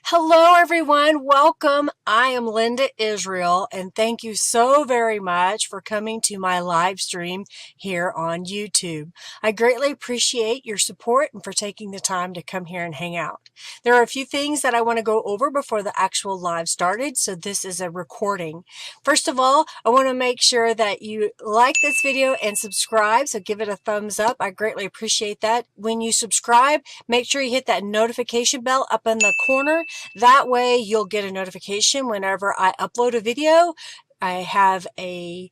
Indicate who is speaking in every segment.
Speaker 1: Hello, everyone. Welcome. I am Linda Israel, and thank you so very much for coming to my live stream here on YouTube. I greatly appreciate your support and for taking the time to come here and hang out. There are a few things that I want to go over before the actual live started, so this is a recording. First of all, I want to make sure that you like this video and subscribe, so give it a thumbs up. I greatly appreciate that. When you subscribe, make sure you hit that notification bell up in the corner. That way you'll get a notification whenever I upload a video. I have a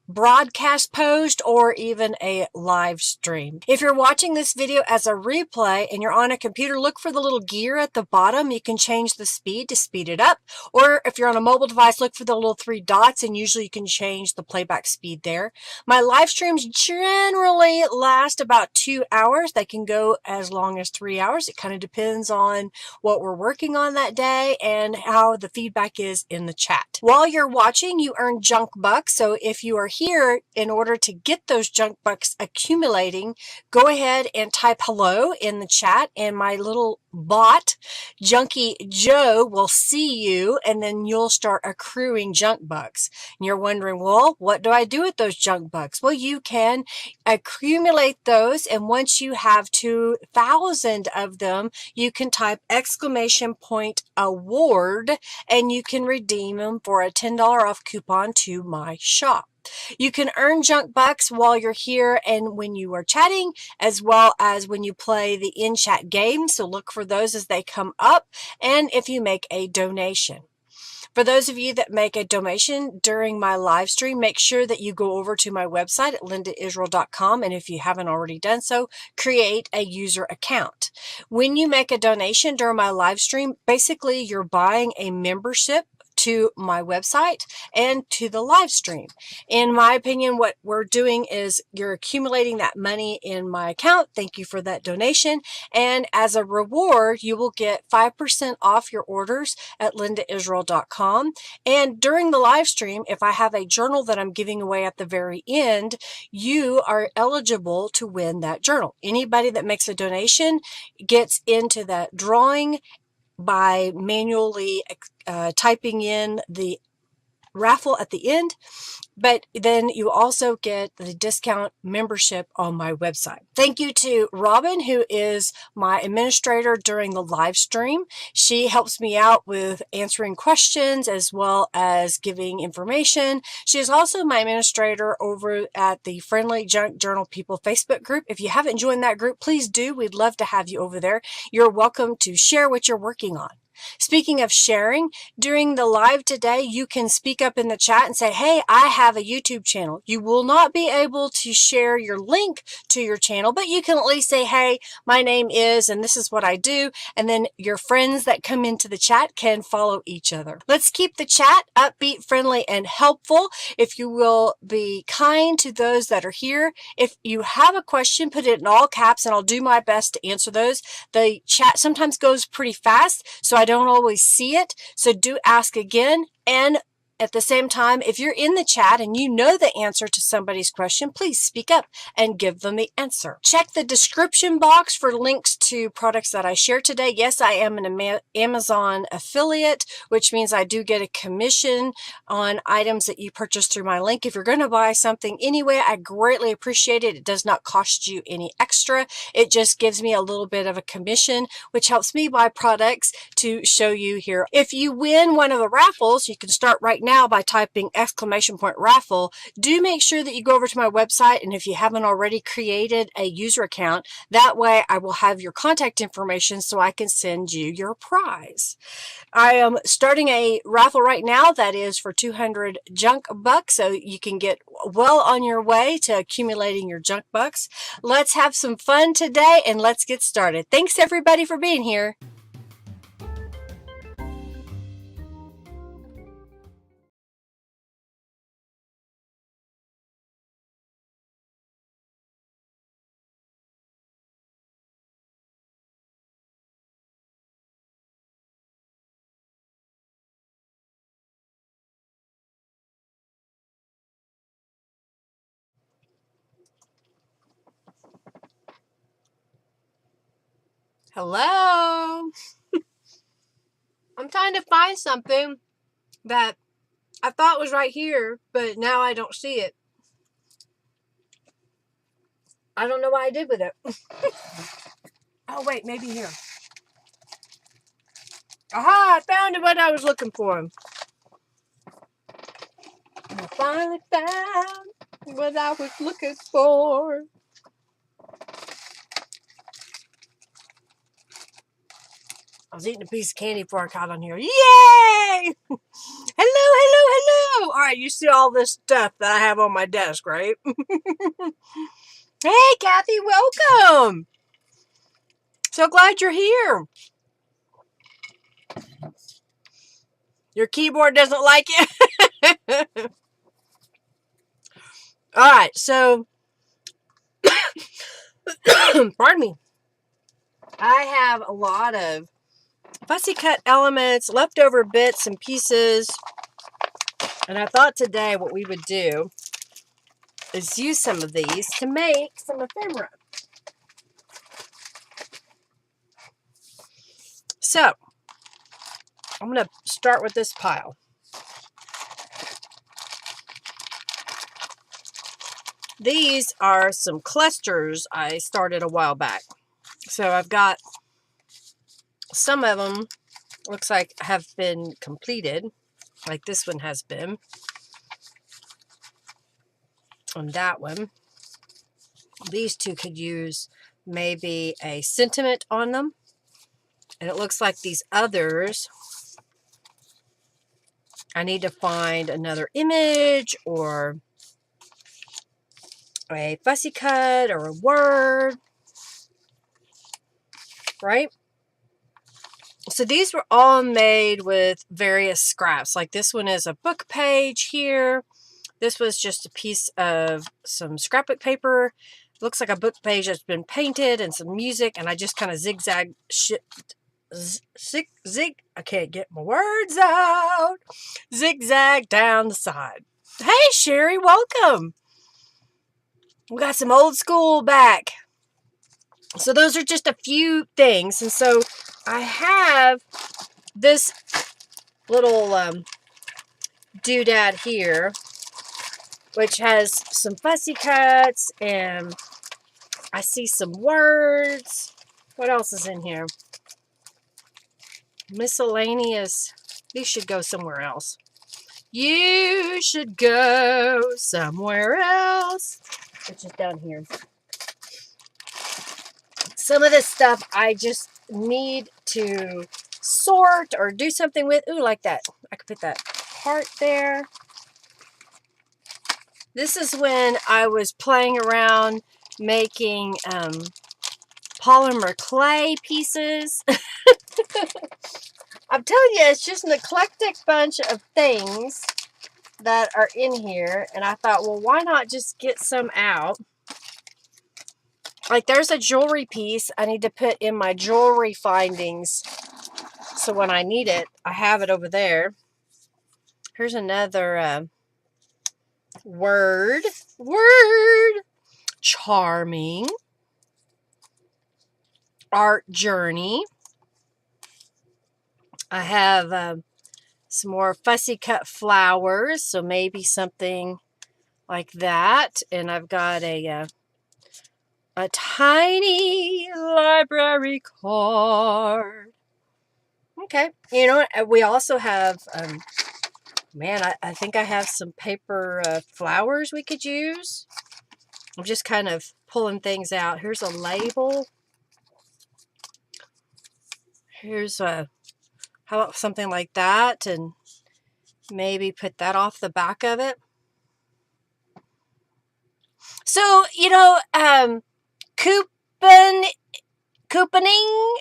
Speaker 1: broadcast post or even a live stream. If you're watching this video as a replay and you're on a computer, look for the little gear at the bottom. You can change the speed to speed it up. Or if you're on a mobile device, look for the little three dots and usually you can change the playback speed there. My live streams generally last about 2 hours. They can go as long as 3 hours. It kind of depends on what we're working on that day and how the feedback is in the chat. While you're watching, you earn junk bucks. So if you are here, in order to get those junk bucks accumulating, go ahead and type hello in the chat and my little bot, Junkie Joe, will see you and then you'll start accruing junk bucks. And you're wondering, well, what do I do with those junk bucks? Well, you can accumulate those, and once you have 2,000 of them, you can type exclamation point award and you can redeem them for a $10 off coupon to my shop. You can earn junk bucks while you're here and when you are chatting, as well as when you play the in-chat game. So look for those as they come up, and if you make a donation. For those of you that make a donation during my live stream, make sure that you go over to my website at lindaisrael.com, and if you haven't already done so, create a user account. When you make a donation during my live stream, basically you're buying a membership to my website and to the live stream. In my opinion, what we're doing is you're accumulating that money in my account. Thank you for that donation. And as a reward, you will get 5% off your orders at lindaisrael.com. And during the live stream, if I have a journal that I'm giving away at the very end, you are eligible to win that journal. Anybody that makes a donation gets into that drawing by manually typing in the raffle at the end, but then you also get the discount membership on my website. Thank you to Robin, who is my administrator during the live stream. She helps me out with answering questions as well as giving information. She is also my administrator over at the Friendly Junk Journal People Facebook group. If you haven't joined that group, please do. We'd love to have you over there. You're welcome to share what you're working on. Speaking of sharing, during the live today, you can speak up in the chat and say, hey, I have a YouTube channel. You will not be able to share your link to your channel, but you can at least say, hey, my name is, and this is what I do. And then your friends that come into the chat can follow each other. Let's keep the chat upbeat, friendly, and helpful. If you will be kind to those that are here. If you have a question, put it in all caps and I'll do my best to answer those. The chat sometimes goes pretty fast, so I don't always see it. So do ask again. And at the same time, if you're in the chat and you know the answer to somebody's question, please speak up and give them the answer. Check the description box for links to products that I share today. Yes, I am an Amazon affiliate, which means I do get a commission on items that you purchase through my link. If you're going to buy something anyway, I greatly appreciate it. It does not cost you any extra. It just gives me a little bit of a commission, which helps me buy products to show you here. If you win one of the raffles, you can start right now by typing exclamation point raffle. Do make sure that you go over to my website, and if you haven't already created a user account, that way I will have your contact information so I can send you your prize. I am starting a raffle right now that is for 200 junk bucks, so you can get well on your way to accumulating your junk bucks. Let's have some fun today and let's get started. Thanks everybody for being here. Hello. I'm trying to find something that I thought was right here, but now I don't see it. I don't know what I did with it. Oh, wait, maybe here. Aha, I found what I was looking for. I finally found what I was looking for. I was eating a piece of candy before I caught on here. Yay! Hello, hello, hello! All right, you see all this stuff that I have on my desk, right? Hey, Kathy, welcome! So glad you're here. Your keyboard doesn't like it? All right, so, pardon me. I have a lot of fussy cut elements, leftover bits and pieces. And I thought today what we would do is use some of these to make some ephemera. So, I'm going to start with this pile. These are some clusters I started a while back. So I've got some of them, looks like have been completed, like this one has been. And that one. These two could use maybe a sentiment on them. And it looks like these others, I need to find another image or a fussy cut or a word, right? So these were all made with various scraps. Like this one is a book page here. This was just a piece of some scrapbook paper. Looks like a book page that's been painted and some music. And I just kind of zigzag I can't get my words out. Zigzag down the side. Hey, Sherry, welcome. We got some old school back. So those are just a few things. And so I have this little doodad here, which has some fussy cuts, and I see some words. What else is in here? Miscellaneous. These should go somewhere else. You should go somewhere else. Which is down here. Some of this stuff I just need to sort or do something with. Ooh, like that. I could put that heart there. This is when I was playing around making polymer clay pieces. I'm telling you, it's just an eclectic bunch of things that are in here. And I thought, well, why not just get some out? Like there's a jewelry piece I need to put in my jewelry findings. So when I need it, I have it over there. Here's another word. Charming. Art journey. I have some more fussy cut flowers. So maybe something like that. And I've got a tiny library card. Okay. You know what? We also have, man, I think I have some paper flowers we could use. I'm just kind of pulling things out. Here's a label. Here's how about something like that, and maybe put that off the back of it. So, you know, couponing, couponing.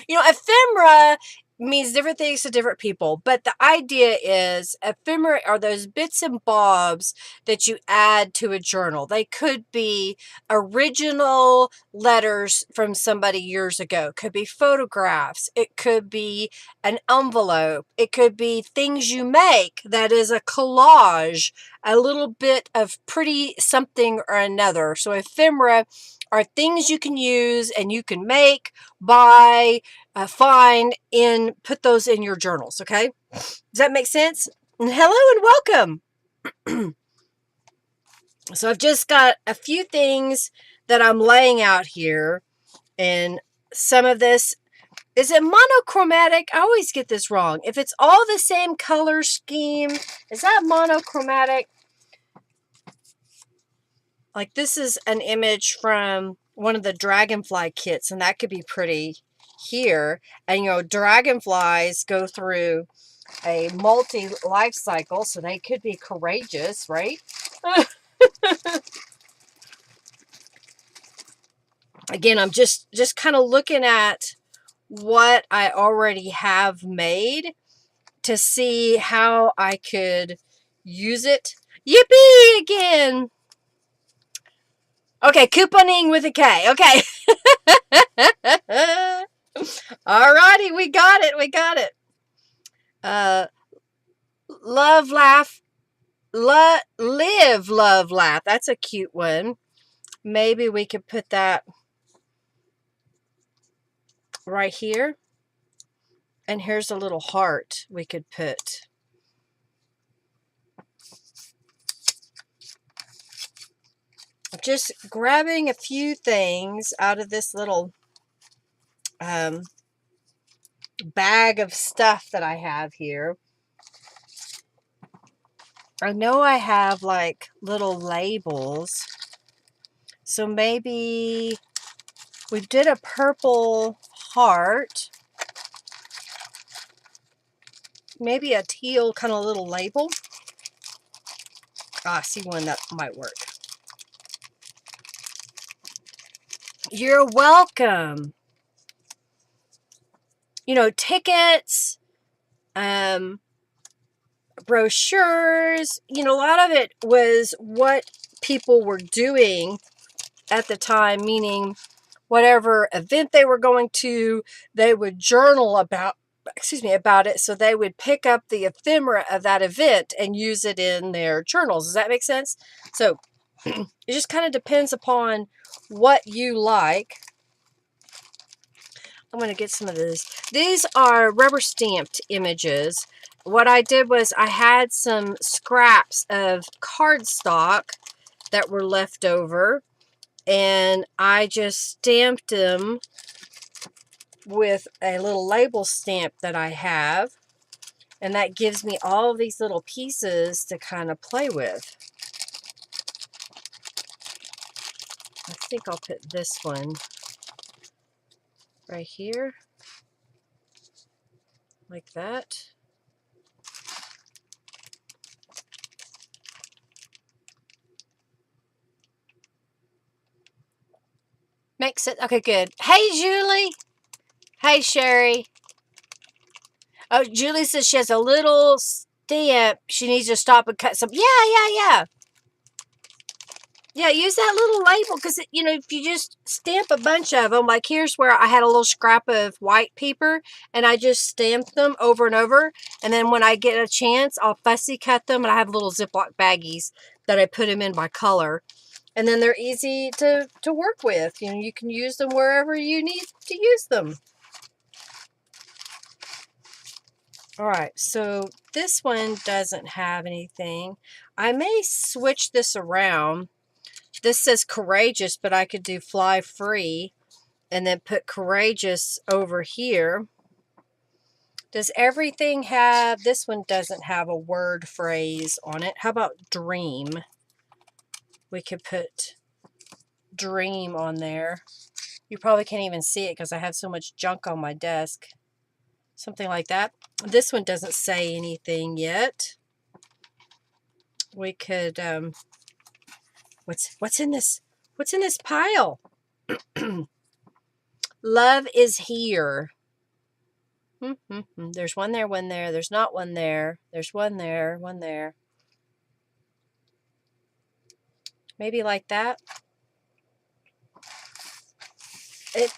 Speaker 1: You know, ephemera means different things to different people, but the idea is ephemera are those bits and bobs that you add to a journal. They could be original letters from somebody years ago. It could be photographs. It could be an envelope. It could be things you make that is a collage, a little bit of pretty something or another. So ephemera are things you can use and you can make, buy, find, and put those in your journals, okay? Does that make sense? And hello and welcome. So I've just got a few things that I'm laying out here, and some of this, is it monochromatic? I always get this wrong. If it's all the same color scheme, is that monochromatic? Like this is an image from one of the dragonfly kits, and that could be pretty here. And you know, dragonflies go through a multi-life cycle, so they could be courageous, right? Again, I'm just kind of looking at what I already have made to see how I could use it. Yippee again! Okay, couponing with a K. Okay. Alrighty, we got it. We got it. Love, laugh, live, love, laugh. That's a cute one. Maybe we could put that right here. And here's a little heart we could put. I'm just grabbing a few things out of this little bag of stuff that I have here. I know I have like little labels. So maybe we did a purple heart. Maybe a teal kind of little label. I see one that might work. You're welcome. You know, tickets, brochures, you know, a lot of it was what people were doing at the time, meaning whatever event they were going to, they would journal about it. So they would pick up the ephemera of that event and use it in their journals. Does that make sense? So it just kind of depends upon what you like. I'm going to get some of this. These are rubber stamped images. What I did was I had some scraps of cardstock that were left over, and I just stamped them with a little label stamp that I have, and that gives me all of these little pieces to kind of play with. I think I'll put this one right here, like that. Makes it, okay, good. Hey, Julie. Hey, Sherry. Oh, Julie says she has a little stamp. She needs to stop and cut some. Yeah. Yeah, use that little label because, you know, if you just stamp a bunch of them, like here's where I had a little scrap of white paper and I just stamped them over and over. And then when I get a chance, I'll fussy cut them, and I have little Ziploc baggies that I put them in by color. And then they're easy to work with. You know, you can use them wherever you need to use them. All right, so this one doesn't have anything. I may switch this around. This says courageous, but I could do fly free and then put courageous over here. Does everything have, this one doesn't have a word phrase on it. How about dream? We could put dream on there. You probably can't even see it because I have so much junk on my desk. Something like that. This one doesn't say anything yet. We could, what's in this? What's in this pile? Love is here. There's one there, one there. There's not one there. There's one there, one there. Maybe like that.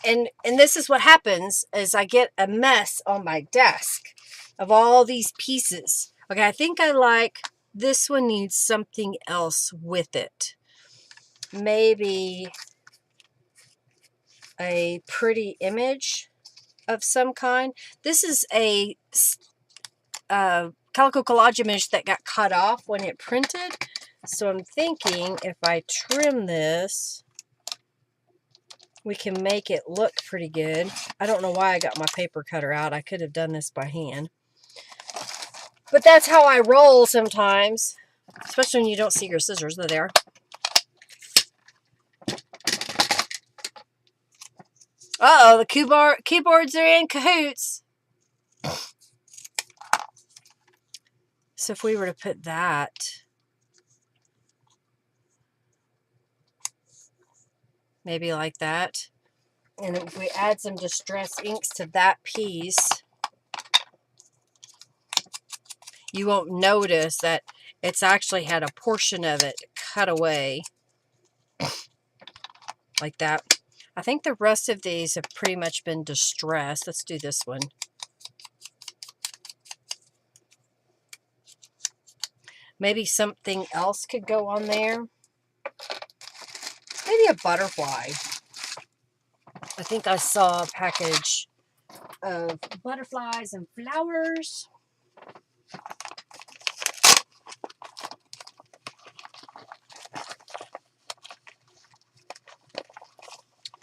Speaker 1: And this is what happens is I get a mess on my desk of all these pieces. Okay, I think I like this one. Needs something else with it. Maybe a pretty image of some kind. This is a calico collage image that got cut off when it printed. So I'm thinking if I trim this, we can make it look pretty good. I don't know why I got my paper cutter out. I could have done this by hand. But that's how I roll sometimes, especially when you don't see your scissors. They're there. Uh-oh, the keyboards are in cahoots. So if we were to put that, maybe like that, and if we add some distress inks to that piece, you won't notice that it's actually had a portion of it cut away like that. I think the rest of these have pretty much been distressed. Let's do this one. Maybe something else could go on there. Maybe a butterfly. I think I saw a package of butterflies and flowers.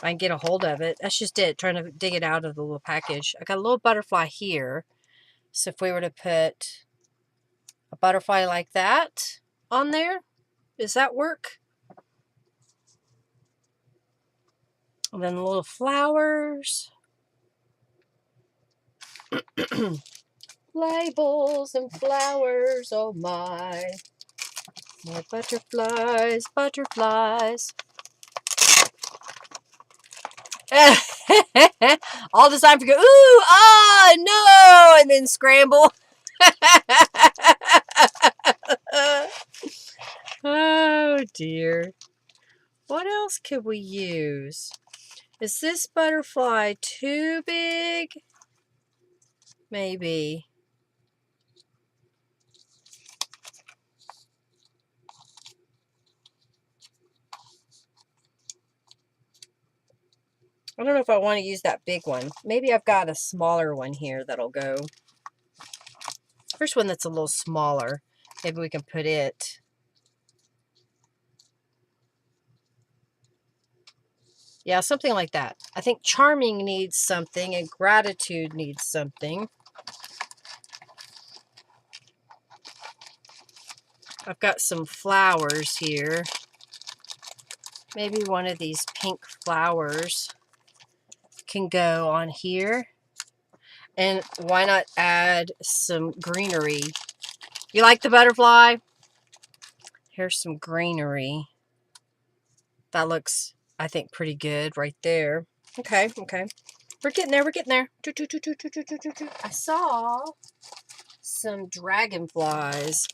Speaker 1: I can get a hold of it. That's just it, trying to dig it out of the little package. I got a little butterfly here. So if we were to put a butterfly like that on there, does that work? And then the little flowers. Labels and flowers, oh my. More butterflies, butterflies. All the time to go, ooh, ah, no, and then scramble. Oh dear. What else could we use? Is this butterfly too big? Maybe. I don't know if I want to use that big one. Maybe I've got a smaller one here that'll go. First one that's a little smaller. Maybe we can put it. Yeah, something like that. I think charming needs something and gratitude needs something. I've got some flowers here. Maybe one of these pink flowers can go on here. And why not add some greenery? You like the butterfly? Here's some greenery. That looks, I think, pretty good right there. Okay, okay. We're getting there, we're getting there. I saw some dragonflies.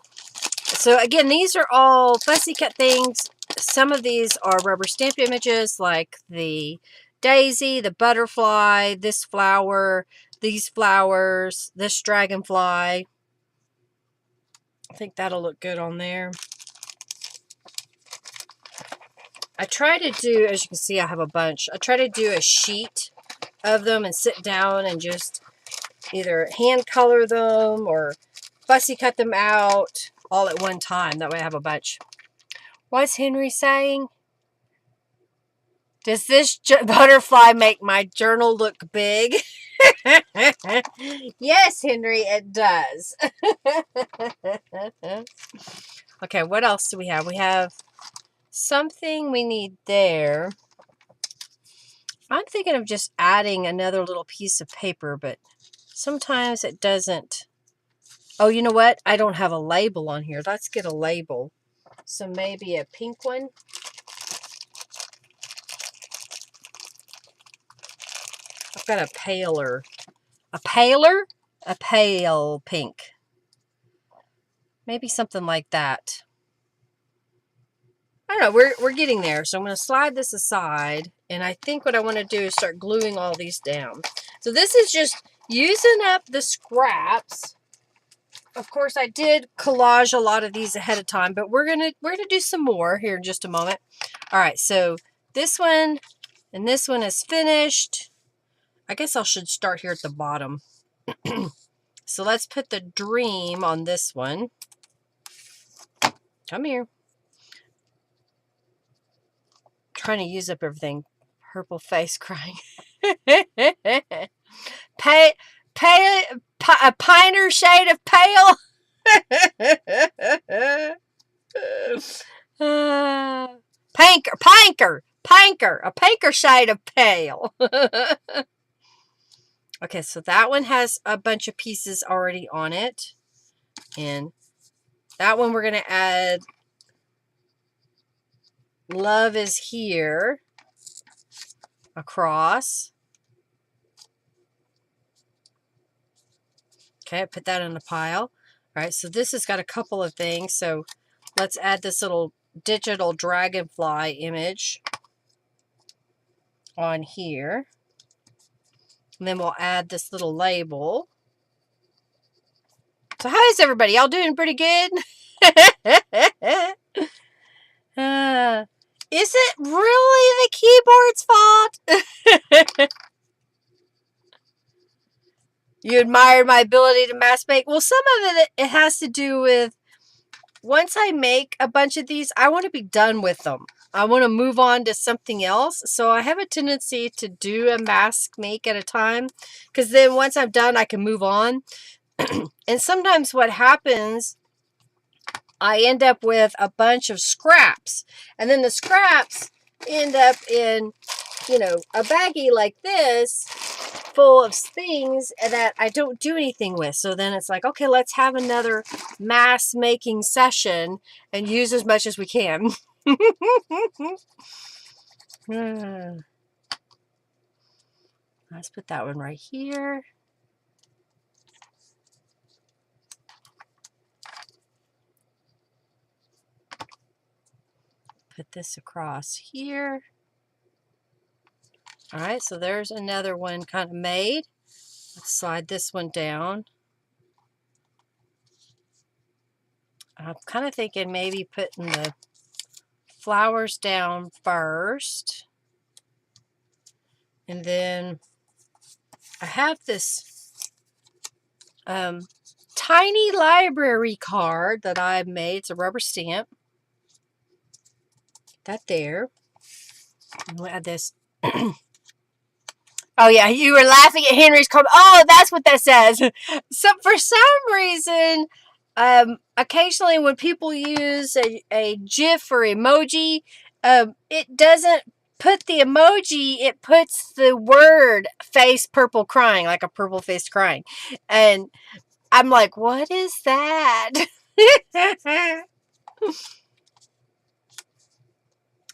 Speaker 1: So again, these are all fussy cut things. Some of these are rubber stamped images like the daisy, the butterfly, this flower, these flowers, this dragonfly. I think that'll look good on there. I try to do, as you can see, I have a bunch. I try to do a sheet of them and sit down and just either hand color them or fussy cut them out all at one time. That way I have a bunch. What's Henry saying? Does this butterfly make my journal look big? Yes, Henry, it does. Okay, what else do we have? We have something we need there. I'm thinking of just adding another little piece of paper, but sometimes it doesn't. Oh, you know what? I don't have a label on here. Let's get a label. So maybe a pink one. I've got a paler. A paler? A pale pink. Maybe something like that. I don't know. We're getting there. So I'm going to slide this aside. And I think what I want to do is start gluing all these down. So this is just using up the scraps. Of course, I did collage a lot of these ahead of time, but we're gonna do some more here in just a moment. All right, so this one And this one is finished. I guess I should start here at the bottom. So let's put the dream on this one. Come here. Trying to use up everything. Purple face crying. A piner shade of pale. Panker, a pinker shade of pale. Okay, so that one has a bunch of pieces already on it. And that one we're going to add Love is Here across. Okay, I put that in a pile. All right, so this has got a couple of things. So let's add this little digital dragonfly image on here. And then we'll add this little label. So how is everybody? Y'all doing pretty good? Is it really the keyboard's fault? You admired my ability to mass make? Well, some of it has to do with once I make a bunch of these, I want to be done with them. I want to move on to something else. So I have a tendency to do a mask make at a time, because then once I'm done, I can move on. And sometimes what happens, I end up with a bunch of scraps. And then the scraps end up in, a baggie like this full of things that I don't do anything with. So then it's like, okay, let's have another mass making session and use as much as we can. Let's put that one right here. Put this across here. All right, so there's another one kind of made. Let's slide this one down. I'm kind of thinking maybe putting the flowers down first. And then I have this tiny library card that I made. It's a rubber stamp. That there. And we'll add this. Oh yeah, you were laughing at Henry's comment. Oh, that's what that says. So for some reason, occasionally when people use a GIF or emoji, it doesn't put the emoji, it puts the word face purple crying, like a purple face crying. And I'm like, what is that?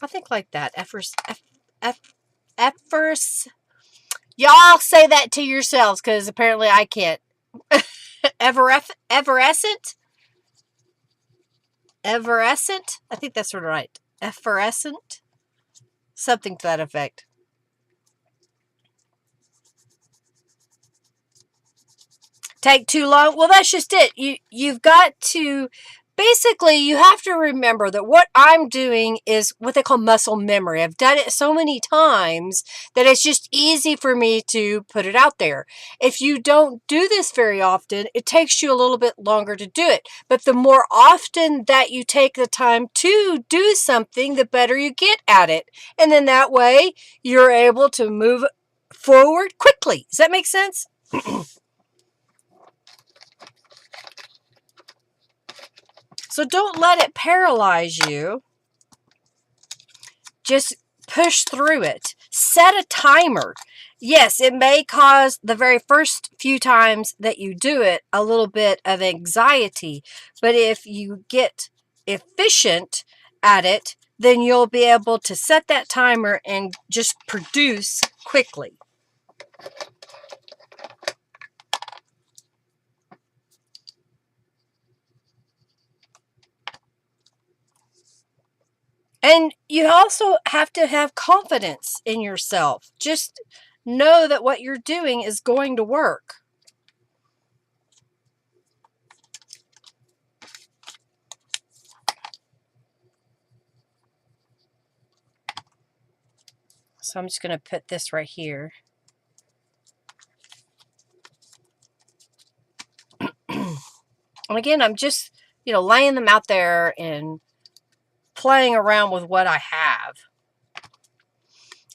Speaker 1: I think like that. At first, y'all say that to yourselves, because apparently I can't. Everescent? I think that's right. Effervescent? Something to that effect. Take too long? Well, that's just it. You've got to... Basically, you have to remember that what I'm doing is what they call muscle memory. I've done it so many times that it's just easy for me to put it out there. If you don't do this very often, it takes you a little bit longer to do it. But the more often that you take the time to do something, the better you get at it. And then that way, you're able to move forward quickly. Does that make sense? So don't let it paralyze you. Just push through it. Set a timer. Yes, it may cause the very first few times that you do it a little bit of anxiety, but if you get efficient at it, then you'll be able to set that timer and just produce quickly. And you also have to have confidence in yourself. Just know that what you're doing is going to work. So I'm just going to put this right here. And again, I'm just, laying them out there and playing around with what I have.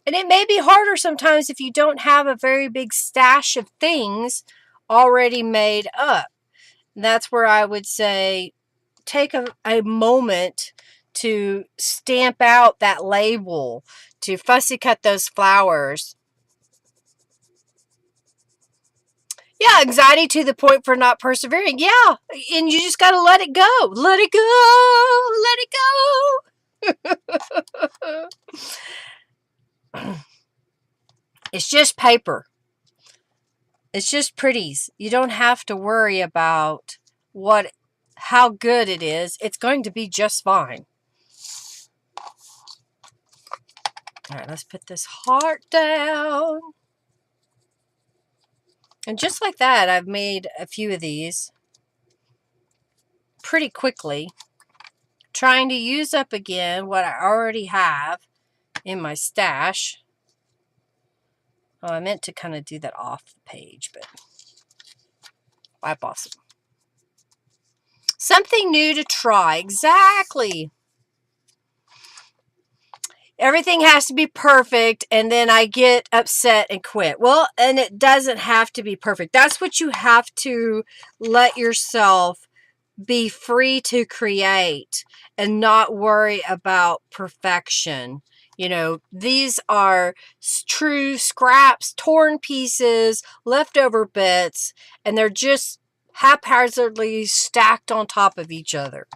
Speaker 1: And it may be harder sometimes if you don't have a very big stash of things already made up. And that's where I would say take a moment to stamp out that label, to fussy cut those flowers. Yeah, anxiety to the point for not persevering. Yeah, and you just got to let it go. Let it go. Let it go. It's just paper. It's just pretties. You don't have to worry about how good it is. It's going to be just fine. All right, let's put this heart down. And just like that, I've made a few of these pretty quickly, trying to use up again what I already have in my stash. Oh, I meant to kind of do that off the page, but wipe off some. Something new to try. Exactly. Everything has to be perfect, and then I get upset and quit. Well, and it doesn't have to be perfect. That's what you have to let yourself be free to create and not worry about perfection. These are true scraps, torn pieces, leftover bits, and they're just haphazardly stacked on top of each other.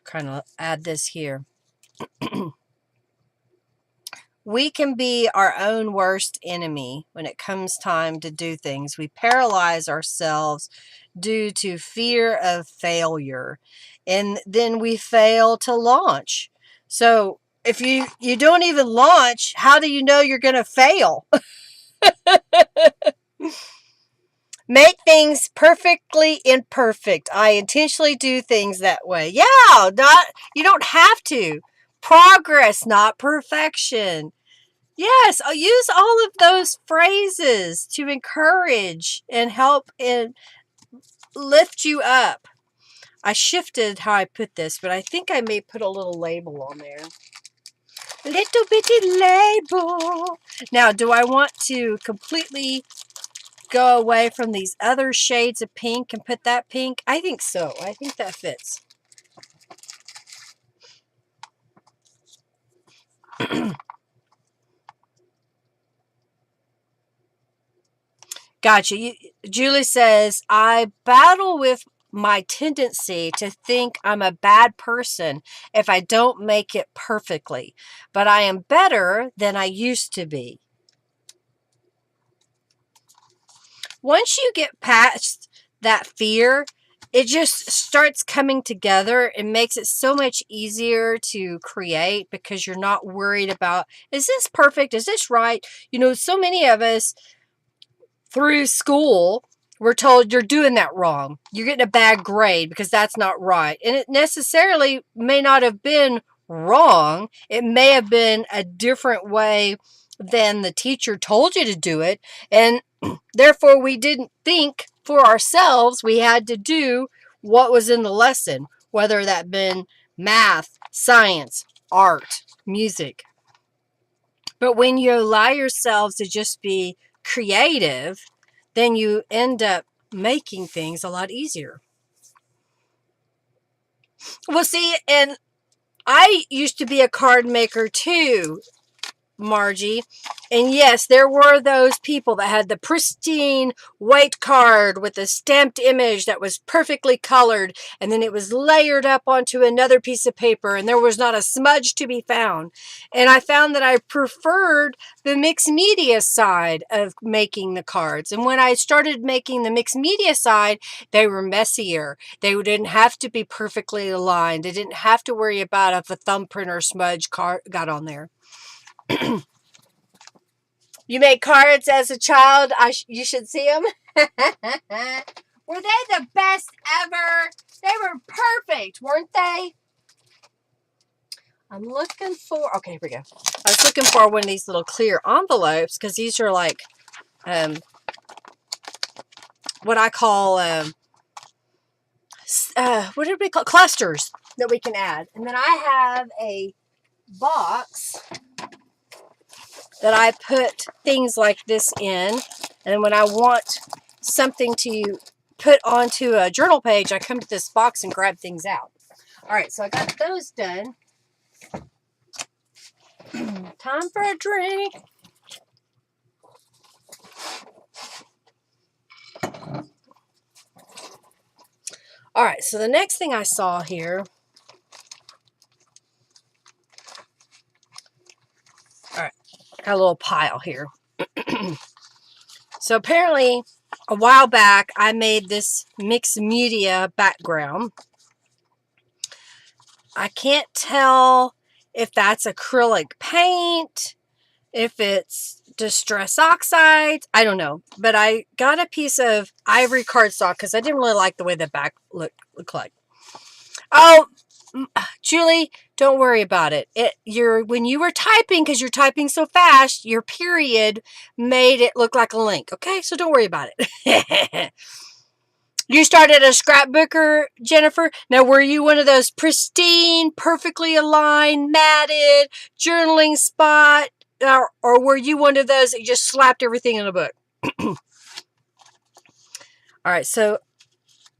Speaker 1: Kind of add this here. We can be our own worst enemy when it comes time to do things. We paralyze ourselves due to fear of failure, and then we fail to launch. So if you don't even launch, how do you know you're going to fail? Make things perfectly imperfect. I intentionally do things that way. Yeah, you don't have to. Progress, not perfection. Yes, I'll use all of those phrases to encourage and help and lift you up. I shifted how I put this, but I think I may put a little label on there. Little bitty label. Now, do I want to completely go away from these other shades of pink and put that pink? I think so. I think that fits. Gotcha. Julie says, I battle with my tendency to think I'm a bad person if I don't make it perfectly, but I am better than I used to be. Once you get past that fear, it just starts coming together and makes it so much easier to create because you're not worried about, is this perfect? Is this right? So many of us through school, we're told you're doing that wrong. You're getting a bad grade because that's not right. And it necessarily may not have been wrong. It may have been a different way than the teacher told you to do it. And therefore, we didn't think for ourselves. We had to do what was in the lesson, whether that been math, science, art, music. But when you allow yourselves to just be creative, then you end up making things a lot easier. Well, see, and I used to be a card maker too, Margie. And yes, there were those people that had the pristine white card with a stamped image that was perfectly colored, and then it was layered up onto another piece of paper, and there was not a smudge to be found. And I found that I preferred the mixed media side of making the cards. And when I started making the mixed media side, they were messier. They didn't have to be perfectly aligned. They didn't have to worry about if a thumbprint or smudge got on there. You made cards as a child. You should see them. Were they the best ever? They were perfect, weren't they? I'm looking for, okay, here we go. I was looking for one of these little clear envelopes because these are like what I call, what did we call clusters that we can add. And then I have a box that I put things like this in. And when I want something to put onto a journal page, I come to this box and grab things out. All right, so I got those done. Time for a drink. All right, so the next thing I saw here. All right, got a little pile here. So apparently, a while back, I made this mixed media background. I can't tell if that's acrylic paint, if it's distress oxides, I don't know. But I got a piece of ivory cardstock because I didn't really like the way the back looked like. Oh, Julie, don't worry about it. When you were typing, because you're typing so fast, your period made it look like a link. Okay, so don't worry about it. You started a scrapbooker, Jennifer. Now, were you one of those pristine, perfectly aligned, matted journaling spot, or were you one of those that just slapped everything in a book? All right, so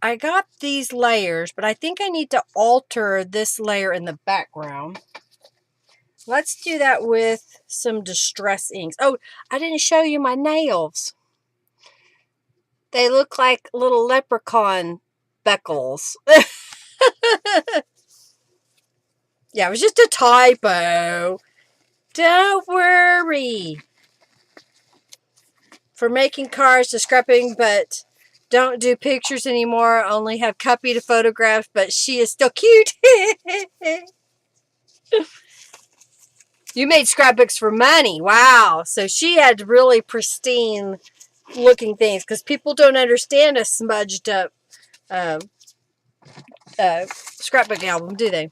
Speaker 1: I got these layers, but I think I need to alter this layer in the background. Let's do that with some distress inks. Oh, I didn't show you my nails. They look like little leprechaun beckles. Yeah, it was just a typo. Don't worry. For making cards to scrapping, but don't do pictures anymore. Only have Cuppy to photograph, but she is still cute. You made scrapbooks for money. Wow. So she had really pristine looking things because people don't understand a smudged up scrapbook album, do they?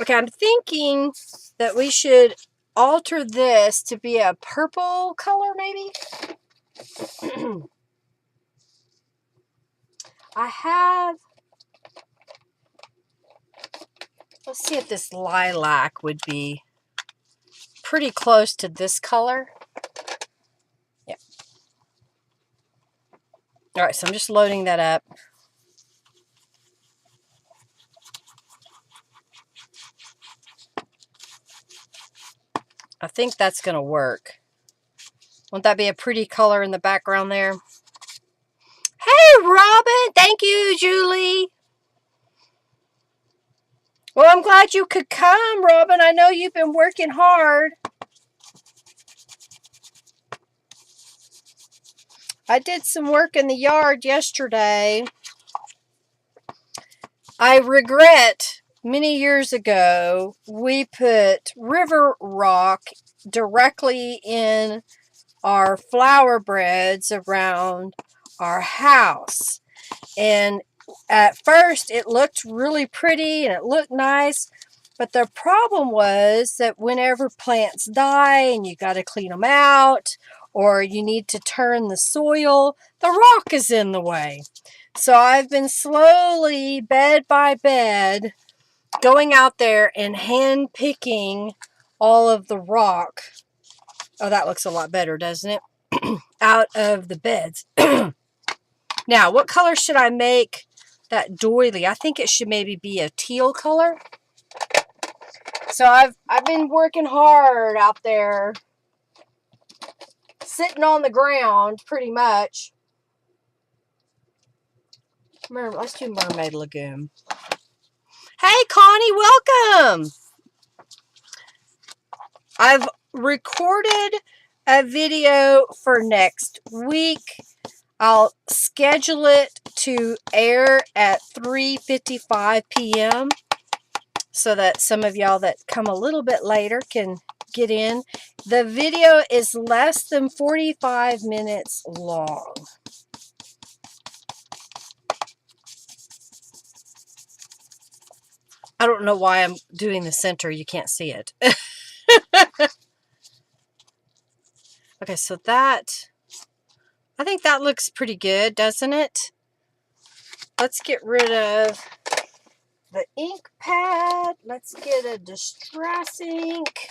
Speaker 1: Okay, I'm thinking that we should alter this to be a purple color, maybe. I have, let's see if this lilac would be pretty close to this color. Yeah. All right, so I'm just loading that up. I think that's going to work. Won't that be a pretty color in the background there? Hey, Robin. Thank you, Julie. Well, I'm glad you could come, Robin. I know you've been working hard. I did some work in the yard yesterday. I regret many years ago we put river rock directly in our flower beds around our house. And at first it looked really pretty and it looked nice. But the problem was that whenever plants die and you got to clean them out or you need to turn the soil, the rock is in the way. So I've been slowly, bed by bed, going out there and hand picking all of the rock. Oh, that looks a lot better, doesn't it? Out of the beds. Now, what color should I make that doily? I think it should maybe be a teal color. So I've been working hard out there, sitting on the ground pretty much. Let's do Mermaid Lagoon. Hey, Connie, welcome. I've recorded a video for next week. I'll schedule it to air at 3:55 p.m. so that some of y'all that come a little bit later can get in. The video is less than 45 minutes long. I don't know why I'm doing the center. You can't see it. Okay, so that, I think that looks pretty good, doesn't it? Let's get rid of the ink pad. Let's get a distress ink.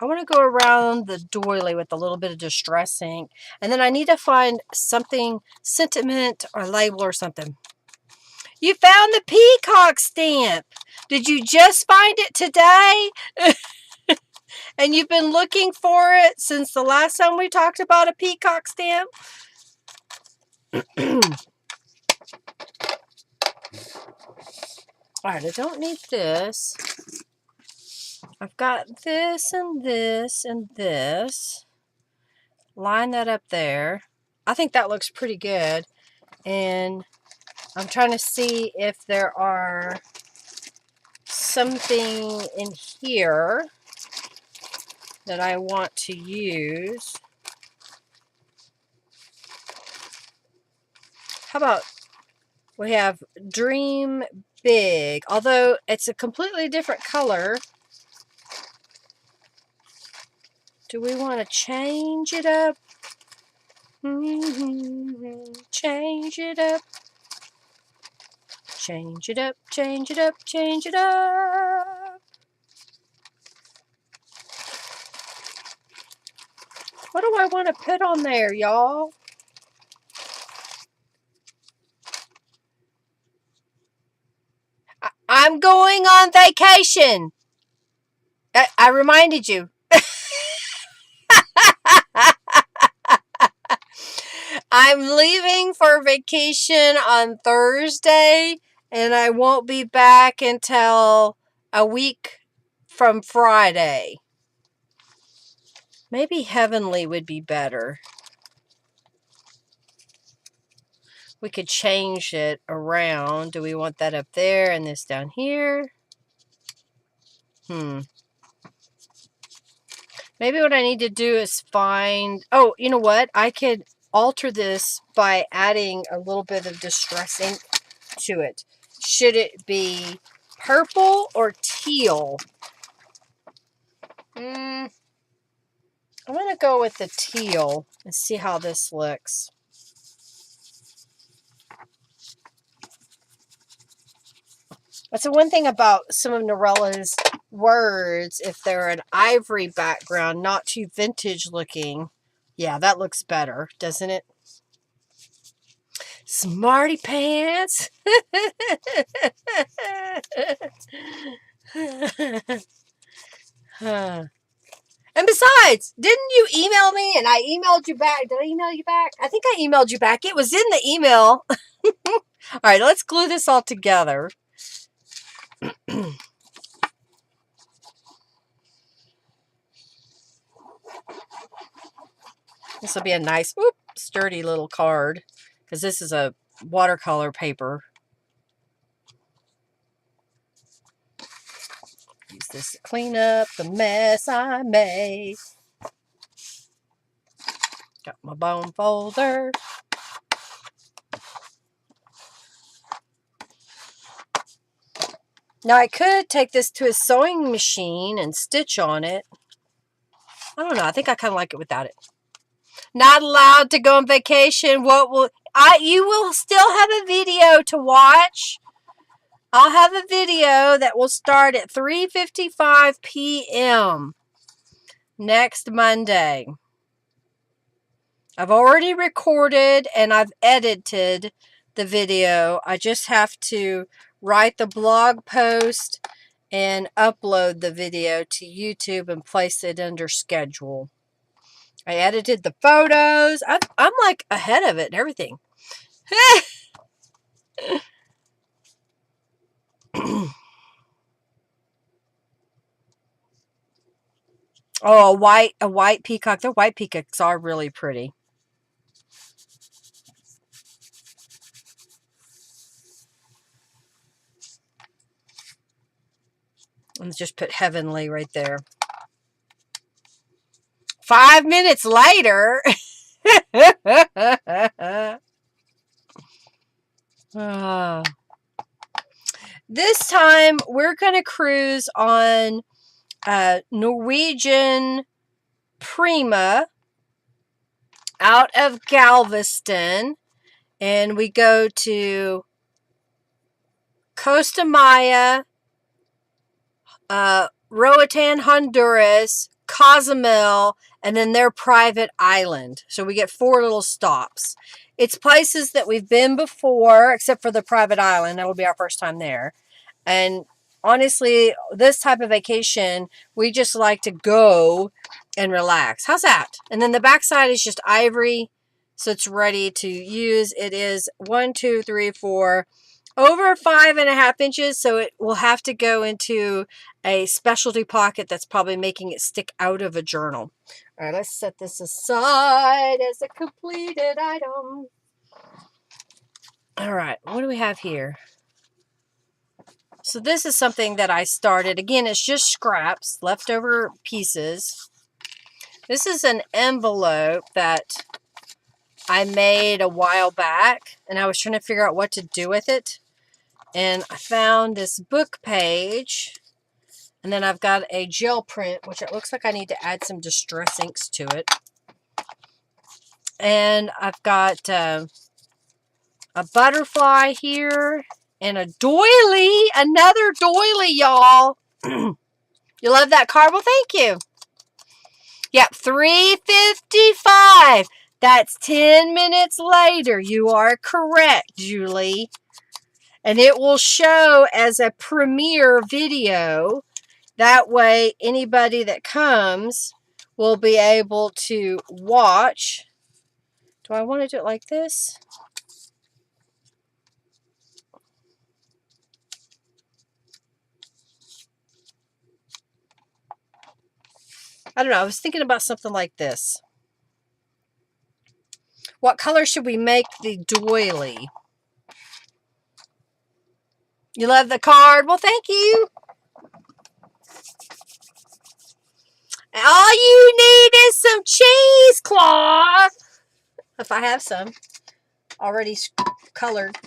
Speaker 1: I want to go around the doily with a little bit of distress ink. And then I need to find something, sentiment or label or something. You found the peacock stamp. Did you just find it today? And you've been looking for it since the last time we talked about a peacock stamp? Alright, I don't need this. I've got this and this and this. Line that up there. I think that looks pretty good. And I'm trying to see if there are something in here that I want to use. How about we have Dream Big, although it's a completely different color. Do we want to change it up? Change it up. Change it up, change it up, change it up. What do I want to put on there, y'all? I'm going on vacation. I reminded you. I'm leaving for vacation on Thursday, and I won't be back until a week from Friday. Maybe Heavenly would be better. We could change it around. Do we want that up there and this down here? Maybe what I need to do is find... Oh, you know what? I could alter this by adding a little bit of distress ink to it. Should it be purple or teal? I'm going to go with the teal and see how this looks. That's the one thing about some of Norella's words, if they're an ivory background, not too vintage looking. Yeah, that looks better, doesn't it? Smarty pants. And besides, didn't you email me and I emailed you back? Did I email you back? I think I emailed you back. It was in the email. All right, let's glue this all together. This will be a nice, sturdy little card because this is a watercolor paper. Use this to clean up the mess I made. Got my bone folder. Now I could take this to a sewing machine and stitch on it. I don't know. I think I kind of like it without it. Not allowed to go on vacation. You will still have a video to watch. I'll have a video that will start at 3:55 p.m. next Monday. I've already recorded and I've edited the video. I just have to write the blog post and upload the video to YouTube and place it under schedule. I edited the photos. I'm like ahead of it and everything. Oh, a white peacock. The white peacocks are really pretty. Let's just put Heavenly right there. 5 minutes later. This time we're going to cruise on Norwegian Prima out of Galveston, and we go to Costa Maya, Roatan, Honduras, Cozumel, and then their private island. So we get 4 little stops. It's places that we've been before, except for the private island. That'll be our first time there. And honestly, this type of vacation, we just like to go and relax. How's that? And then the backside is just ivory, so it's ready to use. It is 1, 2, 3, 4, over 5.5 inches, so it will have to go into a specialty pocket that's probably making it stick out of a journal. All right, let's set this aside as a completed item. All right, what do we have here? So this is something that I started. Again, it's just scraps, leftover pieces. This is an envelope that I made a while back, and I was trying to figure out what to do with it. And I found this book page, and then I've got a gel print, which it looks like I need to add some distress inks to it. And I've got a butterfly here and a doily, another doily, y'all. You love that card? Well, thank you. Yep, $3.55. That's 10 minutes later. You are correct, Julie. And it will show as a premiere video. That way, anybody that comes will be able to watch. Do I want to do it like this? I don't know. I was thinking about something like this. What color should we make the doily? You love the card? Well, thank you. All you need is some cheesecloth. If I have some already colored.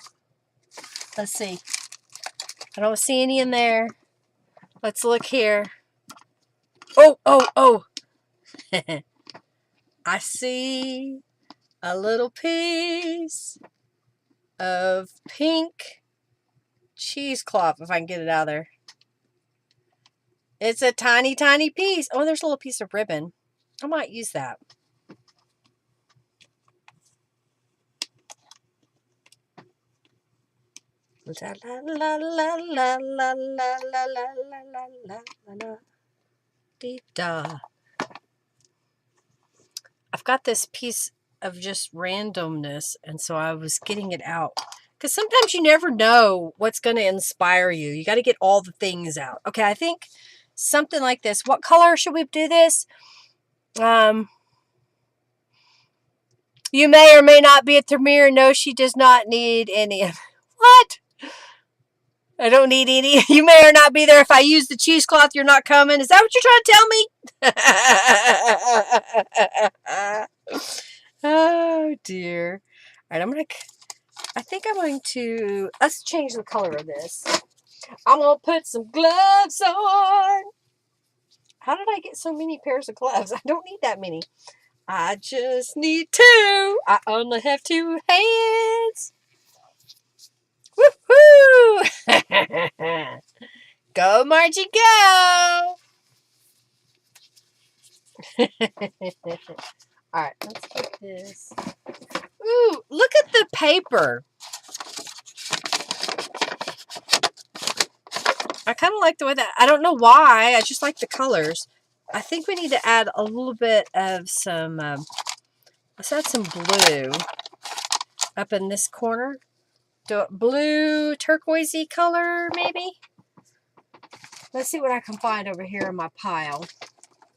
Speaker 1: Let's see. I don't see any in there. Let's look here. Oh, oh, oh. I see a little piece of pink cheesecloth, if I can get it out of there. It's a tiny, tiny piece. Oh, there's a little piece of ribbon. I might use that. La la la la la la la la la la la dee da. I've got this piece of just randomness, and so I was getting it out. Because sometimes you never know what's going to inspire you. You got to get all the things out. Okay, I think something like this. What color should we do this? You may or may not be at the mirror. No, she does not need any. What? I don't need any. You may or not be there. If I use the cheesecloth, you're not coming. Is that what you're trying to tell me? Oh, dear. All right, I think I'm going to, let's change the color of this. I'm going to put some gloves on. How did I get so many pairs of gloves? I don't need that many. I just need 2. I only have 2 hands. Woohoo! Go, Margie, go! Alright, let's put this. Ooh, look at the paper. I kind of like the way that, I don't know why, I just like the colors. I think we need to add a little bit of some, let's add some blue up in this corner. Do it blue, turquoisey color, maybe? Let's see what I can find over here in my pile.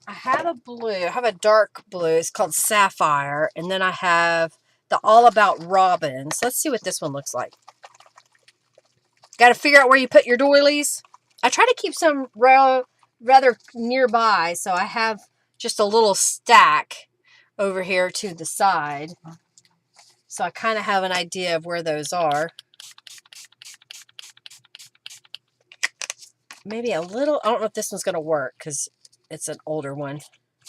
Speaker 1: I have a blue, I have a dark blue, it's called Sapphire, and then I have the All About Robins. Let's see what this one looks like. Got to figure out where you put your doilies. I try to keep some rather nearby, so I have just a little stack over here to the side. So I kind of have an idea of where those are. maybe a little, I don't know if this one's going to work because it's an older one.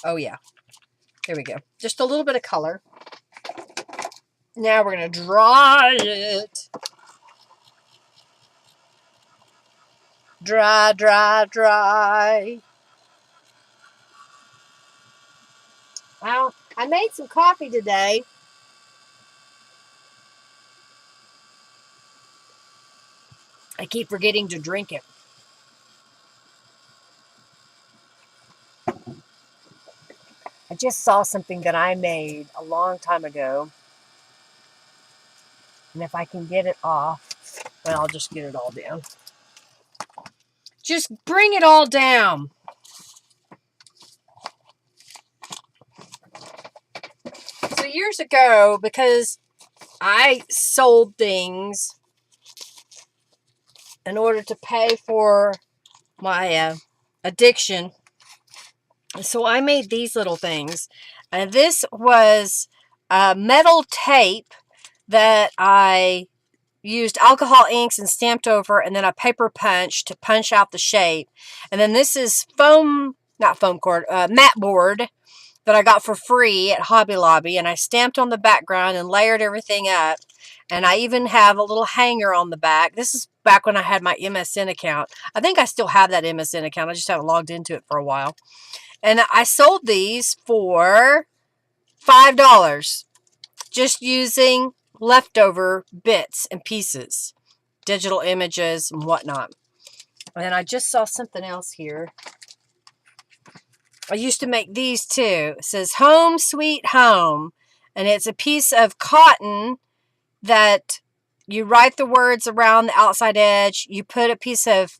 Speaker 1: Oh yeah, here we go. Just a little bit of color. Now we're going to dry it. Dry, dry, dry. Well, I made some coffee today. I keep forgetting to drink it. I just saw something that I made a long time ago. And if I can get it off, well, I'll just get it all down. Just bring it all down. So years ago, because I sold things in order to pay for my addiction, so I made these little things. And this was metal tape that I used alcohol inks and stamped over, and then a paper punch to punch out the shape. And then this is mat board that I got for free at Hobby Lobby, and I stamped on the background and layered everything up. And I even have a little hanger on the back. This is back when I had my MSN account. I think I still have that MSN account. I just haven't logged into it for a while. And I sold these for $5, just using leftover bits and pieces, digital images and whatnot. And I just saw something else here. I used to make these too. It says Home Sweet Home. And it's a piece of cotton that you write the words around the outside edge. You put a piece of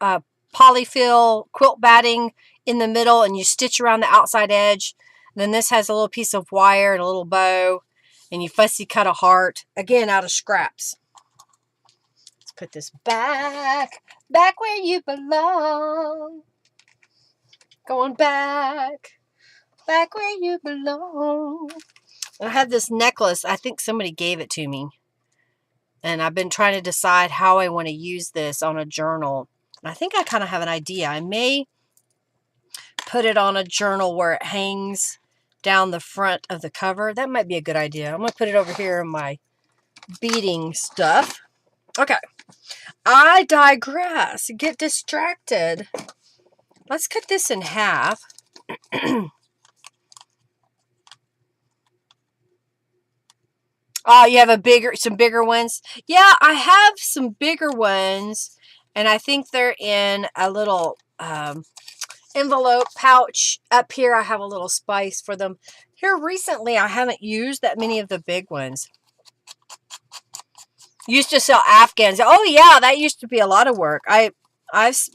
Speaker 1: polyfill quilt batting in the middle, and you stitch around the outside edge. And then this has a little piece of wire and a little bow, and you fussy cut a heart, again out of scraps. Let's put this back where you belong. Going back where you belong. I have this necklace. I think somebody gave it to me, and I've been trying to decide how I want to use this on a journal. I think I kind of have an idea. I may put it on a journal where it hangs down the front of the cover. That might be a good idea. I'm going to put it over here in my beading stuff. Okay. I digress. Get distracted. Let's cut this in half. Oh, you have some bigger ones? Yeah, I have some bigger ones, and I think they're in a little envelope pouch. Up here, I have a little spice for them. Here recently, I haven't used that many of the big ones. Used to sell Afghans. Oh yeah, that used to be a lot of work. I've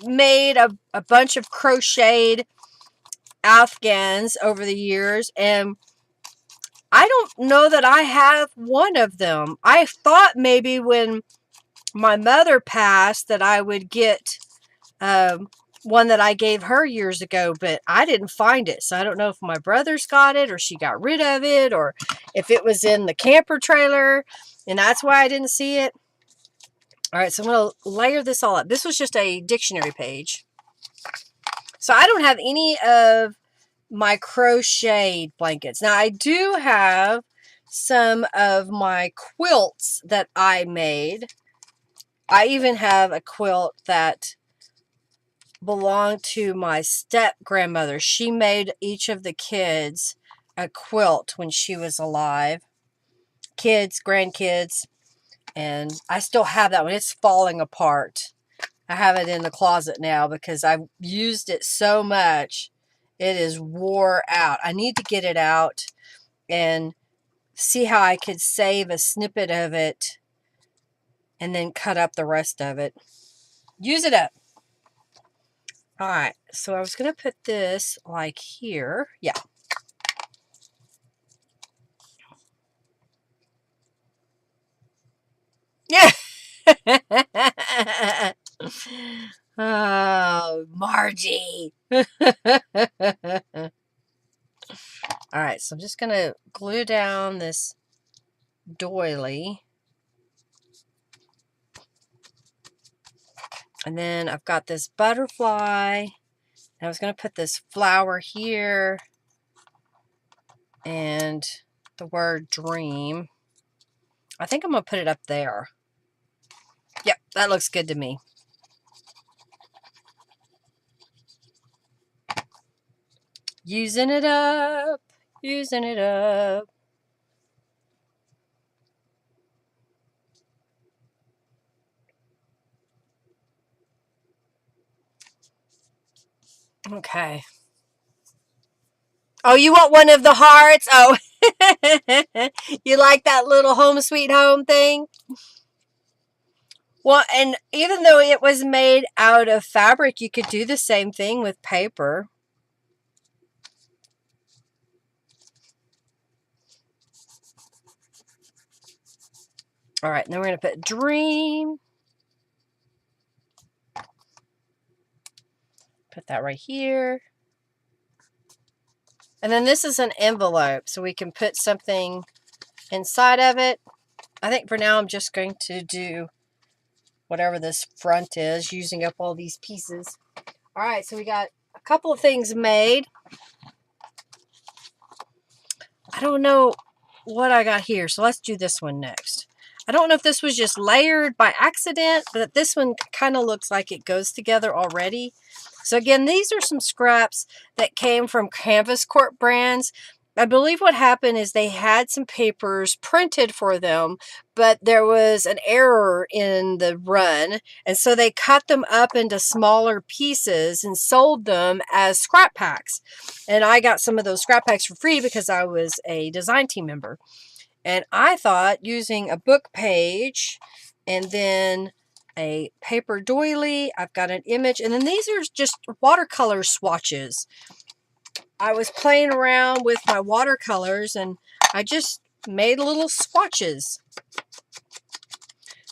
Speaker 1: made a bunch of crocheted Afghans over the years, and I don't know that I have one of them. I thought maybe when my mother passed that I would get one that I gave her years ago, but I didn't find it. So I don't know if my brother's got it, or she got rid of it, or if it was in the camper trailer and that's why I didn't see it. All right, so I'm going to layer this all up. This was just a dictionary page. So I don't have any of my crocheted blankets. Now I do have some of my quilts that I made. I even have a quilt that belonged to my step grandmother. She made each of the kids a quilt when she was alive. Kids, grandkids, and I still have that one. It's falling apart. I have it in the closet now because I've used it so much. It is wore out. I need to get it out and see how I could save a snippet of it and then cut up the rest of it. Use it up. All right, so I was going to put this like here. Yeah. Yeah. Oh, Margie. All right, so I'm just going to glue down this doily. And then I've got this butterfly. I was going to put this flower here and the word dream. I think I'm going to put it up there. Yep, that looks good to me. Using it up, using it up. Okay. Oh, you want one of the hearts? Oh, you like that little home sweet home thing? Well, and even though it was made out of fabric, you could do the same thing with paper. All right, then we're going to put dream. Put that right here. And then this is an envelope, so we can put something inside of it. I think for now I'm just going to do whatever this front is, using up all these pieces. All right, so we got a couple of things made. I don't know what I got here, so let's do this one next. I don't know if this was just layered by accident, but this one kind of looks like it goes together already. So again, these are some scraps that came from Canvas Corp brands. I believe what happened is they had some papers printed for them, but there was an error in the run, and so they cut them up into smaller pieces and sold them as scrap packs. And I got some of those scrap packs for free because I was a design team member. And I thought using a book page and then a paper doily, I've got an image, and then these are just watercolor swatches. I was playing around with my watercolors and I just made little swatches.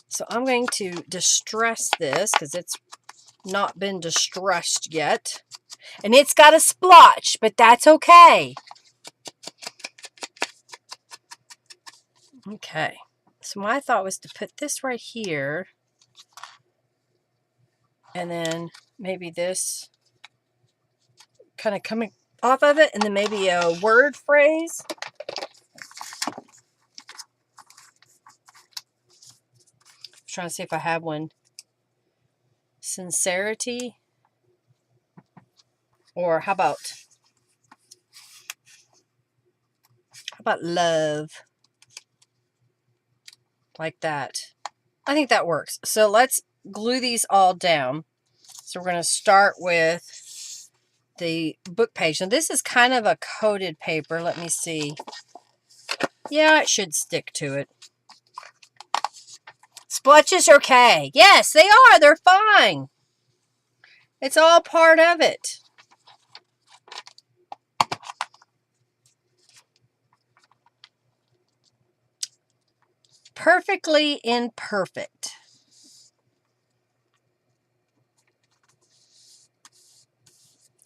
Speaker 1: So I'm going to distress this because it's not been distressed yet. And it's got a splotch, but that's okay. Okay, so my thought was to put this right here, and then maybe this kind of coming off of it, and then maybe a word phrase. I'm trying to see if I have one. Sincerity, or how about love? Like that. I think that works. So let's glue these all down. So we're going to start with the book page. Now this is kind of a coated paper. Let me see. Yeah, it should stick to it. Splotches are okay. Yes, they are. They're fine. It's all part of it. Perfectly imperfect.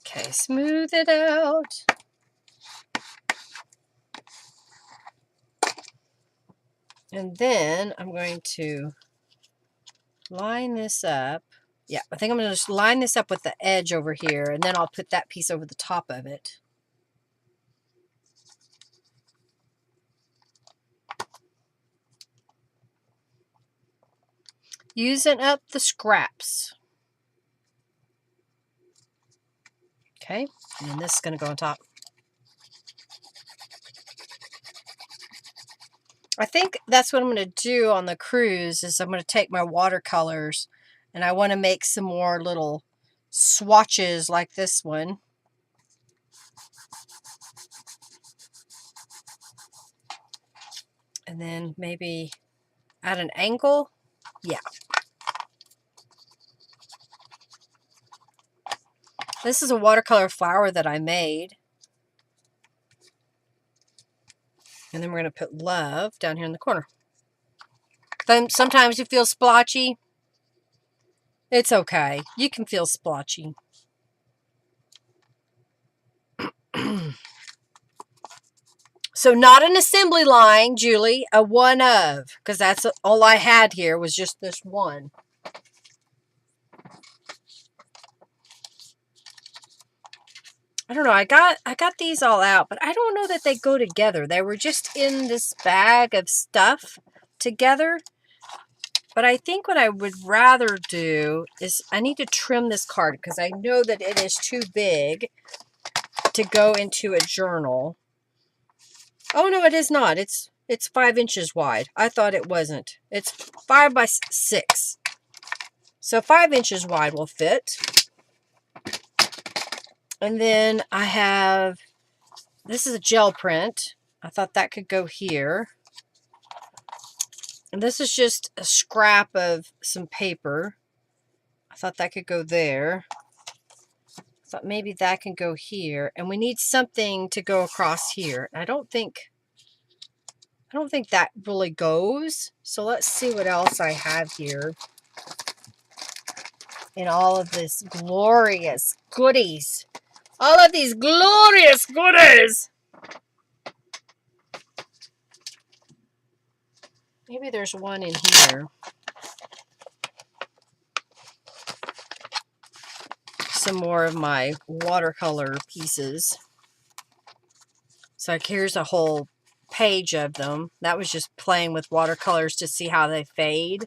Speaker 1: Okay, smooth it out. And then I'm going to line this up. Yeah, I think I'm going to just line this up with the edge over here, and then I'll put that piece over the top of it. Using up the scraps. Okay, and then this is going to go on top. I think that's what I'm going to do on the cruise is I'm going to take my watercolors and I want to make some more little swatches like this one. And then maybe at an angle. Yeah. This is a watercolor flower that I made. And then we're going to put love down here in the corner. Then sometimes you feel splotchy. It's okay. You can feel splotchy. So not an assembly line, Julie, a one of, because that's all I had here was just this one. I don't know. I got these all out, but I don't know that they go together. They were just in this bag of stuff together. But I think what I would rather do is I need to trim this card because I know that it is too big to go into a journal. Oh no, it is not. It's 5 inches wide. I thought it wasn't. It's 5 by 6. So 5 inches wide will fit. And then I have, this is a gel print. I thought that could go here. And this is just a scrap of some paper. I thought that could go there. I thought maybe that can go here. And we need something to go across here. I don't think that really goes. So let's see what else I have here in all of this glorious goodies. All of these glorious goodies. Maybe there's one in here. Some more of my watercolor pieces. So like here's a whole page of them. That was just playing with watercolors to see how they fade.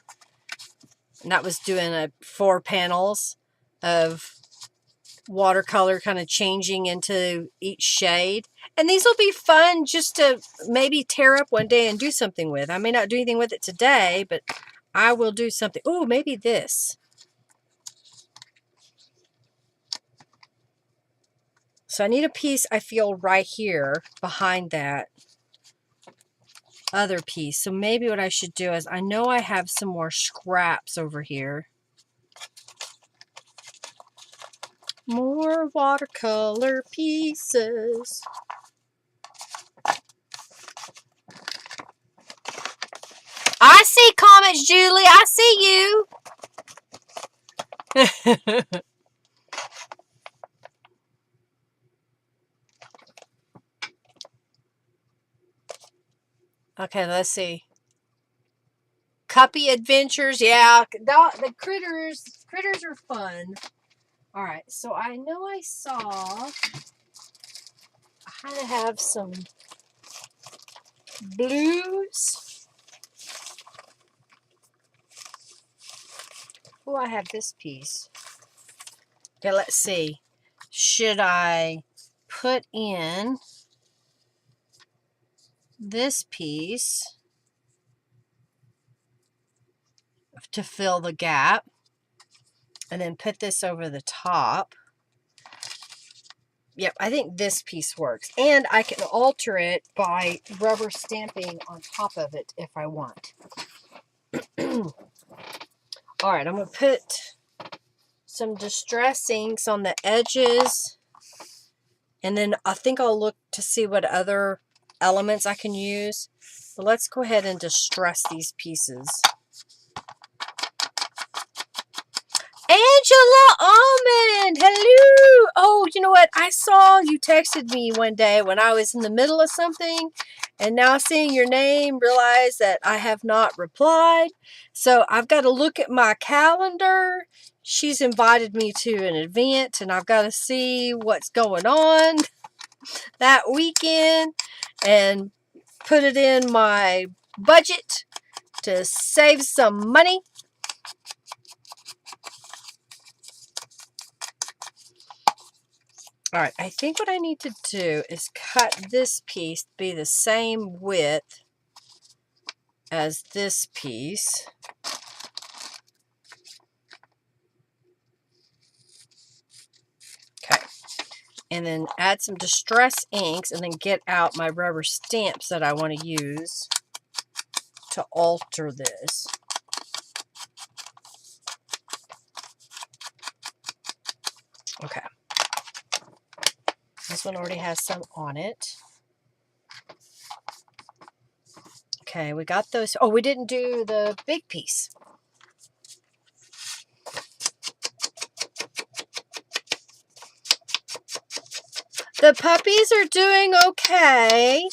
Speaker 1: And that was doing 4 panels of watercolor kind of changing into each shade. And these will be fun just to maybe tear up one day and do something with. I may not do anything with it today, but I will do something. Oh, maybe this. So I need a piece, I feel, right here behind that other piece. So maybe what I should do is, I know I have some more scraps over here. More watercolor pieces. I see comments, Julie. I see you. Okay, let's see. Cuppy Adventures. Yeah, the critters are fun. All right, so I know I saw, I kind of have some blues. Oh, I have this piece. Okay, let's see. Should I put in this piece to fill the gap and then put this over the top? Yep, I think this piece works. And I can alter it by rubber stamping on top of it if I want. All right, I'm going to put some distress inks on the edges. And then I think I'll look to see what other elements I can use. But let's go ahead and distress these pieces. Angela Almond, hello. Oh, you know what? I saw you texted me one day when I was in the middle of something, and now seeing your name, realize that I have not replied. So I've got to look at my calendar. She's invited me to an event, and I've got to see what's going on that weekend and put it in my budget to save some money. All right, I think what I need to do is cut this piece to be the same width as this piece. Okay, and then add some distress inks and then get out my rubber stamps that I want to use to alter this. Okay. This one already has some on it. Okay, we got those. Oh, we didn't do the big piece. The puppies are doing okay.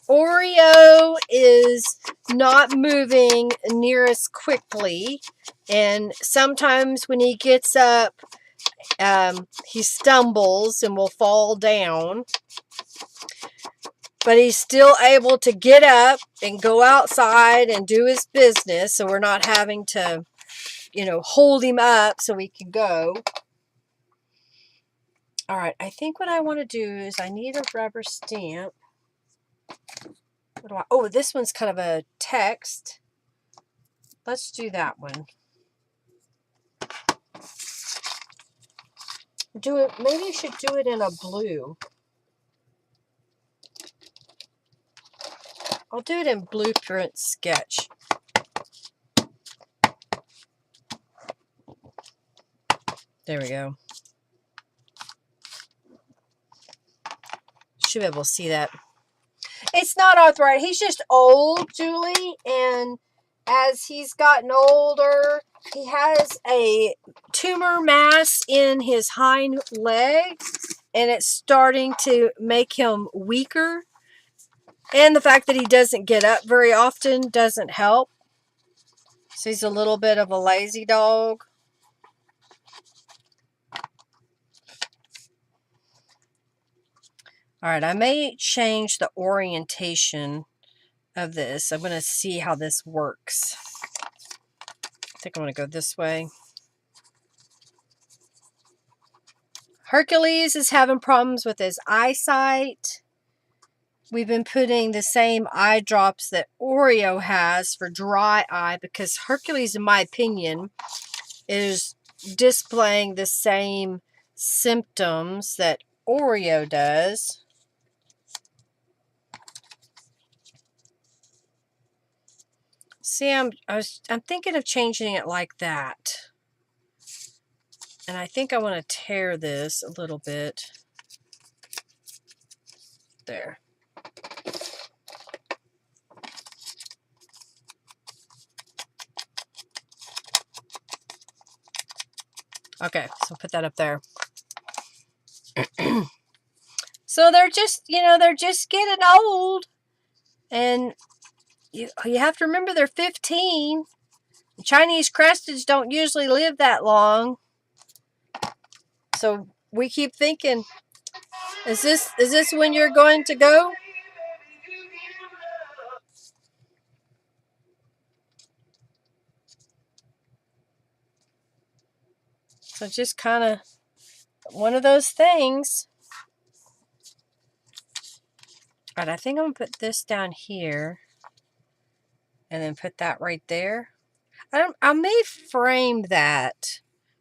Speaker 1: Oreo is not moving near as quickly. And sometimes when he gets up, he stumbles and will fall down. But he's still able to get up and go outside and do his business. So we're not having to, you know, hold him up so he can go. All right, I think what I want to do is I need a rubber stamp. What do I? Oh, this one's kind of a text. Let's do that one. Do it. Maybe I should do it in a blue. I'll do it in Blueprint Sketch. There we go. Should be able to see that. It's not arthritis. He's just old, Julie, and as he's gotten older, he has a tumor mass in his hind leg, and it's starting to make him weaker. And the fact that he doesn't get up very often doesn't help. So he's a little bit of a lazy dog. All right, I may change the orientation of this. I'm going to see how this works. I think I'm going to go this way. Hercules is having problems with his eyesight. We've been putting the same eye drops that Oreo has for dry eye because Hercules, in my opinion, is displaying the same symptoms that Oreo does. See, I'm thinking of changing it like that. And I think I want to tear this a little bit. There. Okay, so put that up there. So they're just, you know, they're just getting old. And you have to remember they're 15. Chinese cresteds don't usually live that long. So we keep thinking, is this when you're going to go? So just kind of one of those things. All right, I think I'm going to put this down here and then put that right there. I may frame that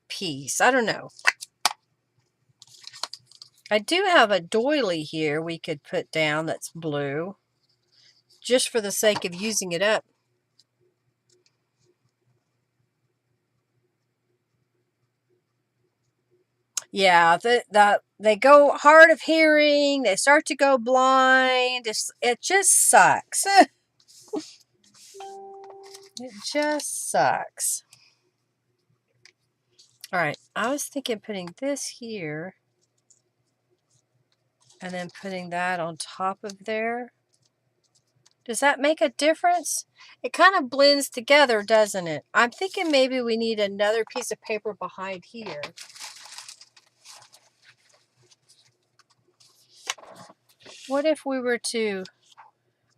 Speaker 1: piece. I don't know. I do have a doily here we could put down that's blue, just for the sake of using it up. Yeah, they go hard of hearing. They start to go blind. It just sucks. It just sucks. All right, I was thinking putting this here and then putting that on top of there. Does that make a difference? It kind of blends together, doesn't it? I'm thinking maybe we need another piece of paper behind here. What if we were to...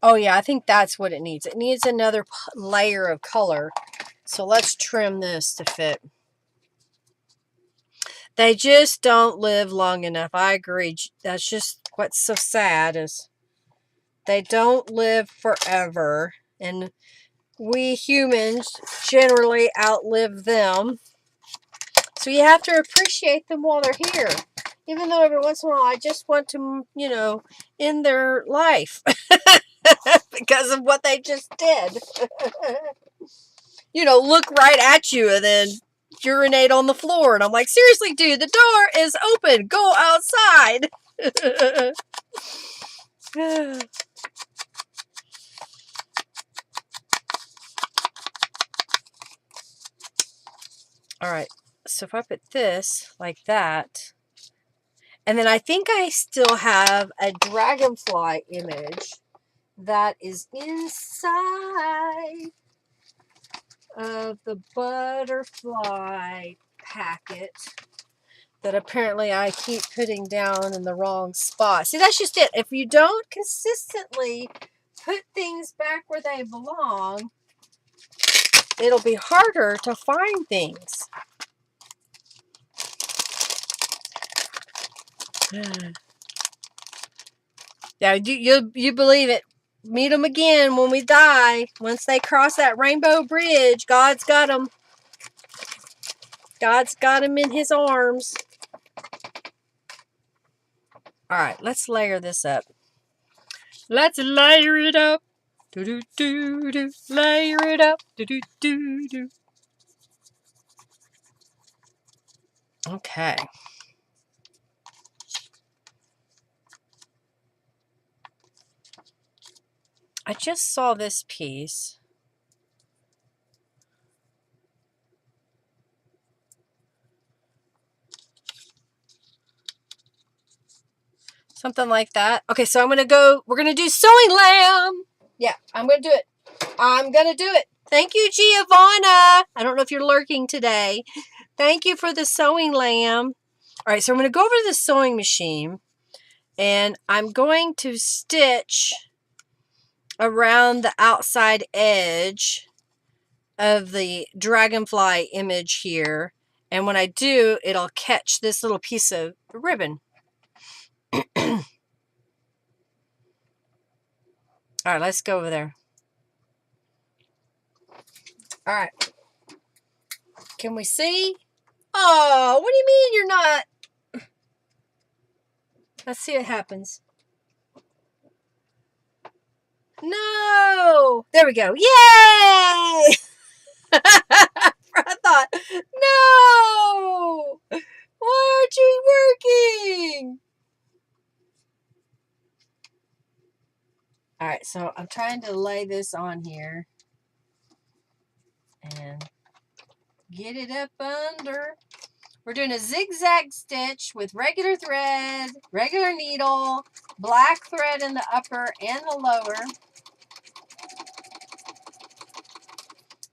Speaker 1: Oh yeah, I think that's what it needs. It needs another layer of color. So let's trim this to fit. They just don't live long enough. I agree. That's just what's so sad is they don't live forever. And we humans generally outlive them. So you have to appreciate them while they're here. Even though every once in a while I just want to, you know, end their life. Because of what they just did. You know, look right at you and then urinate on the floor. And I'm like, seriously, dude, the door is open. Go outside. All right. So if I put this like that, and then I think I still have a dragonfly image that is inside of the butterfly packet. that apparently I keep putting down in the wrong spot. See, that's just it. If you don't consistently put things back where they belong, it'll be harder to find things. Yeah, you believe it. Meet them again when we die. Once they cross that rainbow bridge, God's got them. God's got them in his arms. All right, let's layer this up. Let's layer it up. Do do do do. Layer it up. Do do do do. Okay. I just saw this piece. Something like that. Okay, so we're going to do sewing lamb. Yeah, I'm going to do it. I'm going to do it. Thank you, Giovanna. I don't know if you're lurking today. Thank you for the sewing lamb. All right, so I'm going to go over to the sewing machine, and I'm going to stitch around the outside edge of the dragonfly image here. And when I do, it'll catch this little piece of ribbon. All right, let's go over there. All right. Can we see? Oh, what do you mean you're not? Let's see what happens. No! There we go. Yay! I thought, no! Why aren't you working? All right, so I'm trying to lay this on here and get it up under. We're doing a zigzag stitch with regular thread, regular needle, black thread in the upper and the lower.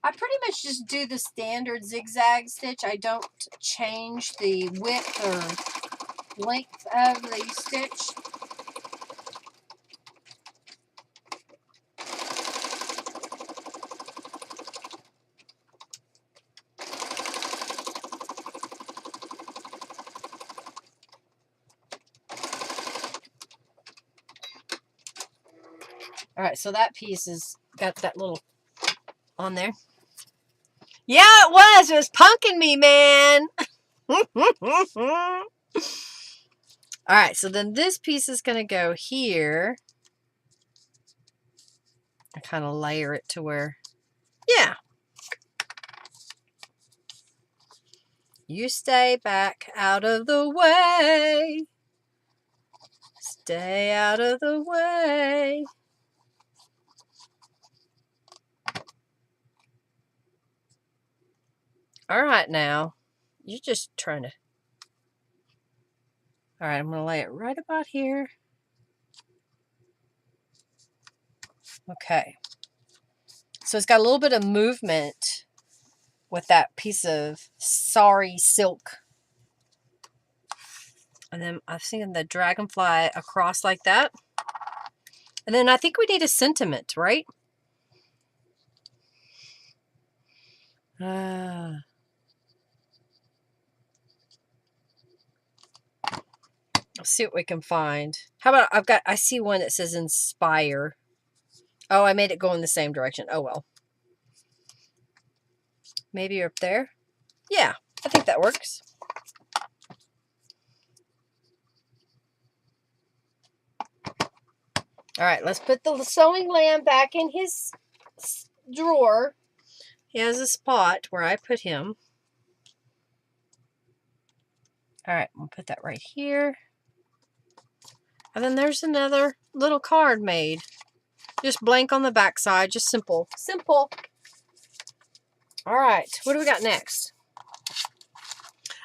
Speaker 1: I pretty much just do the standard zigzag stitch. I don't change the width or length of the stitch. All right, so that piece has got that little on there. Yeah, it was. It was punking me, man. All right, so then this piece is going to go here. I kind of layer it to where, yeah. You stay back out of the way. Stay out of the way. All right, now. You're just trying to... All right, I'm going to lay it right about here. Okay. So it's got a little bit of movement with that piece of sari silk. And then I'm thinking the dragonfly across like that. And then I think we need a sentiment, right? Let's see what we can find. How about I see one that says inspire. Oh, I made it go in the same direction. Oh, well. Maybe up there. Yeah, I think that works. All right, let's put the sewing lamb back in his drawer. He has a spot where I put him. All right, we'll put that right here. And then there's another little card made. Just blank on the back side, just simple. Simple. All right, what do we got next?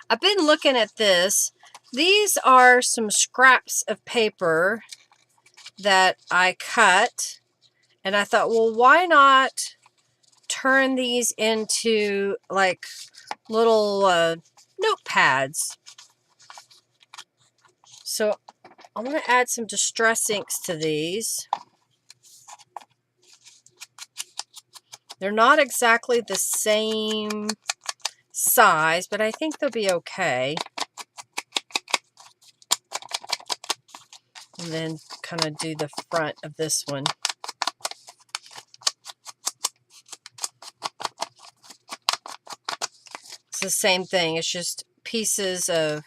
Speaker 1: I've been looking at this. These are some scraps of paper that I cut. And I thought, well, why not turn these into like little notepads? So I'm going to add some distress inks to these. They're not exactly the same size, but I think they'll be okay. And then kind of do the front of this one. It's the same thing. It's just pieces of,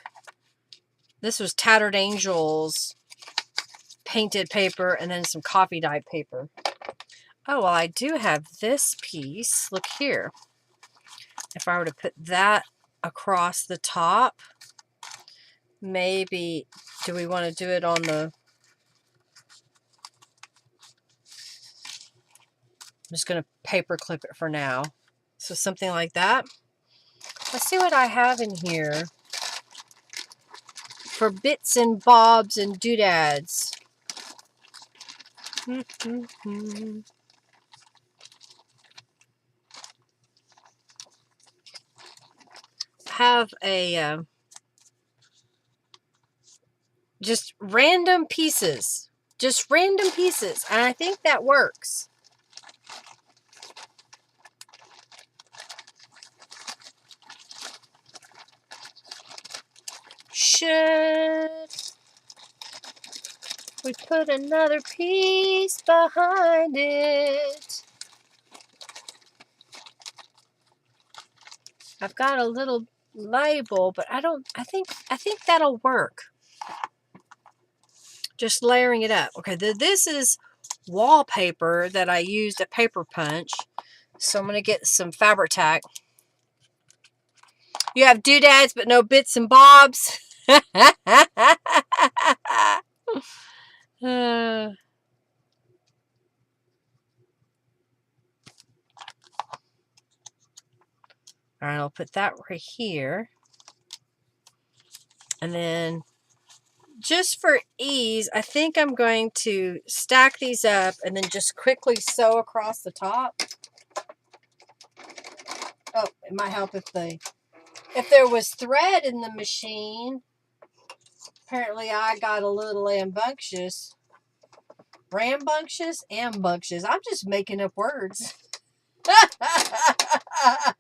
Speaker 1: this was Tattered Angels painted paper and then some coffee dye paper. Oh, well, I do have this piece. Look here. If I were to put that across the top, maybe, do we want to do it on the, I'm just going to paper clip it for now. So something like that. Let's see what I have in here for bits and bobs and doodads. Have a just random pieces. Just random pieces. And I think that works. Should we put another piece behind it? I've got a little label, but I think that'll work. Just layering it up. Okay, this is wallpaper that I used at Paper Punch. So I'm going to get some fabric tack. You have doodads, but no bits and bobs. All right, I'll put that right here. And then just for ease, I think I'm going to stack these up and then just quickly sew across the top. Oh, it might help if there was thread in the machine. Apparently I got a little rambunctious. Rambunctious? Ambunctious. I'm just making up words. I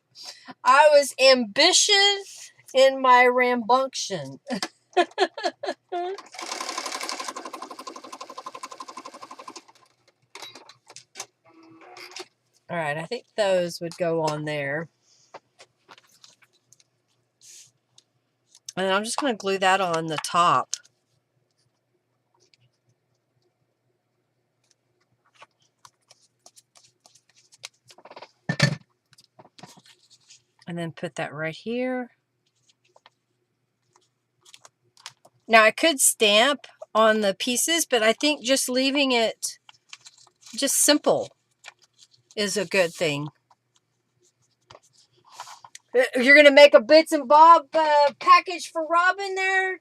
Speaker 1: was ambitious in my rambunction. All right, I think those would go on there. And I'm just going to glue that on the top. And then put that right here. Now I could stamp on the pieces, but I think just leaving it just simple is a good thing. You're going to make a bits and bob package for Robin there,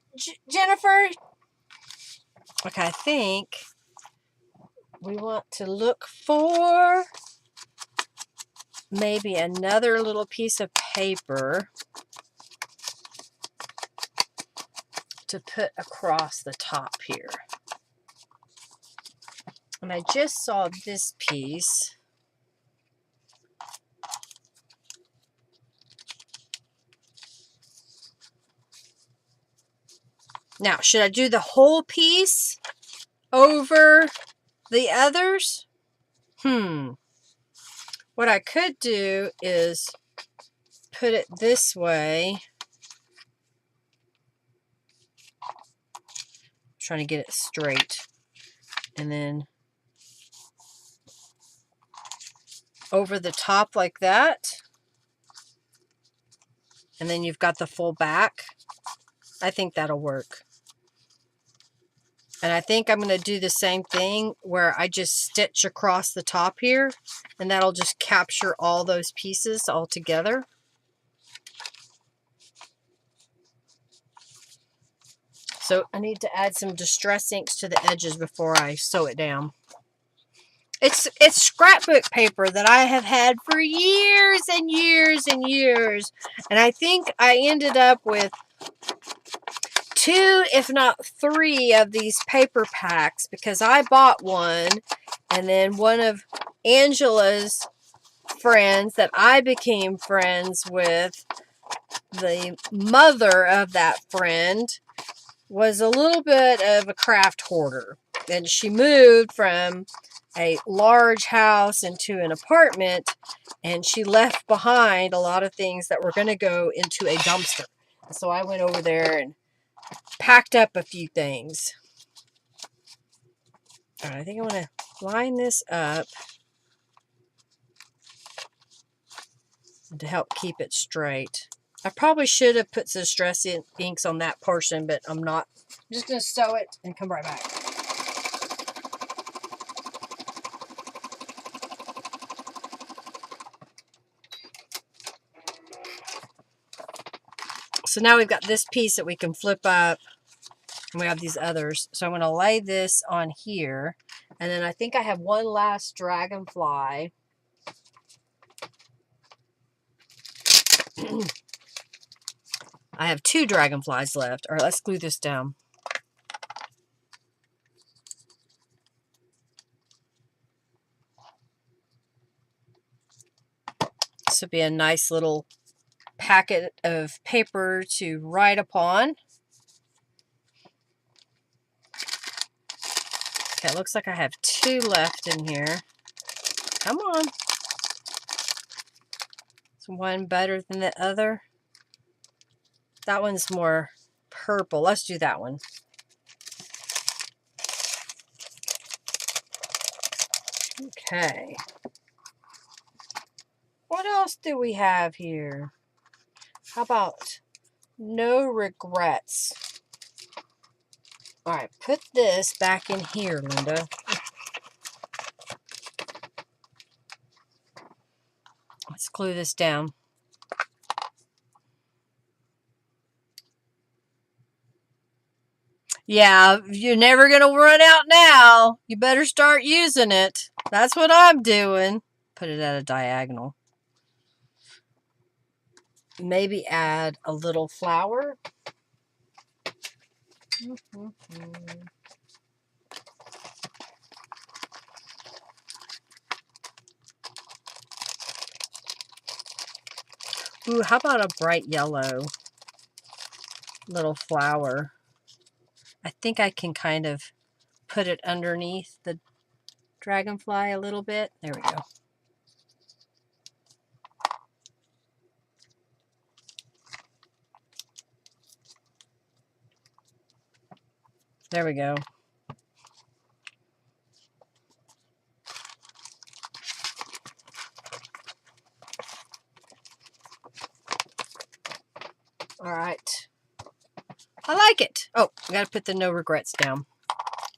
Speaker 1: Jennifer? Okay, I think we want to look for maybe another little piece of paper to put across the top here. And I just saw this piece. Now, should I do the whole piece over the others? What I could do is put it this way. I'm trying to get it straight. And then over the top like that. And then you've got the full back. I think that'll work. And I think I'm going to do the same thing where I just stitch across the top here. And that'll just capture all those pieces all together. So I need to add some distress inks to the edges before I sew it down. It's scrapbook paper that I have had for years and years and years. And I think I ended up with 2, if not 3 of these paper packs because I bought one, and then one of Angela's friends that I became friends with, the mother of that friend, was a little bit of a craft hoarder. And she moved from a large house into an apartment, and she left behind a lot of things that were going to go into a dumpster. So I went over there and packed up a few things. All right, I think I want to line this up to help keep it straight. I probably should have put some distress inks on that portion, but I'm not. I'm just going to sew it and come right back. So now we've got this piece that we can flip up, and we have these others. So I'm going to lay this on here, and then I think I have one last dragonfly. I have 2 dragonflies left. All right, let's glue this down. This would be a nice little packet of paper to write upon. Okay, it looks like I have 2 left in here. Come on. Is one better than the other? That one's more purple. Let's do that one. Okay. What else do we have here? How about no regrets? All right, put this back in here, Linda. Let's glue this down. Yeah, you're never going to run out now. You better start using it. That's what I'm doing. Put it at a diagonal. Maybe add a little flower. Ooh, how about a bright yellow little flower? I think I can kind of put it underneath the dragonfly a little bit. There we go. There we go. All right. I like it. Oh, I got to put the no regrets down.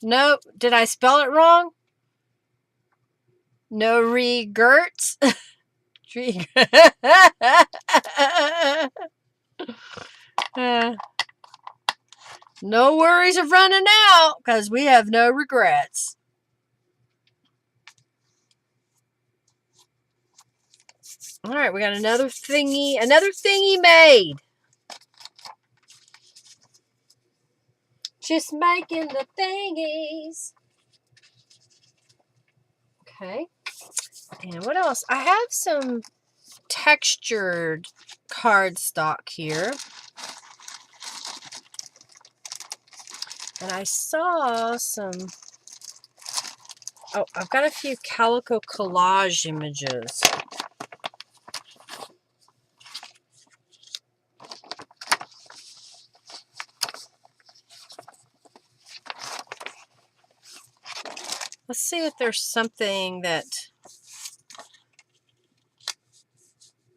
Speaker 1: No, did I spell it wrong? No regrets. No worries of running out because we have no regrets. All right, we got another thingy made. Just making the thingies. Okay. And what else? I have some textured cardstock here. And I saw some... Oh, I've got a few calico collage images. Let's see if there's something that,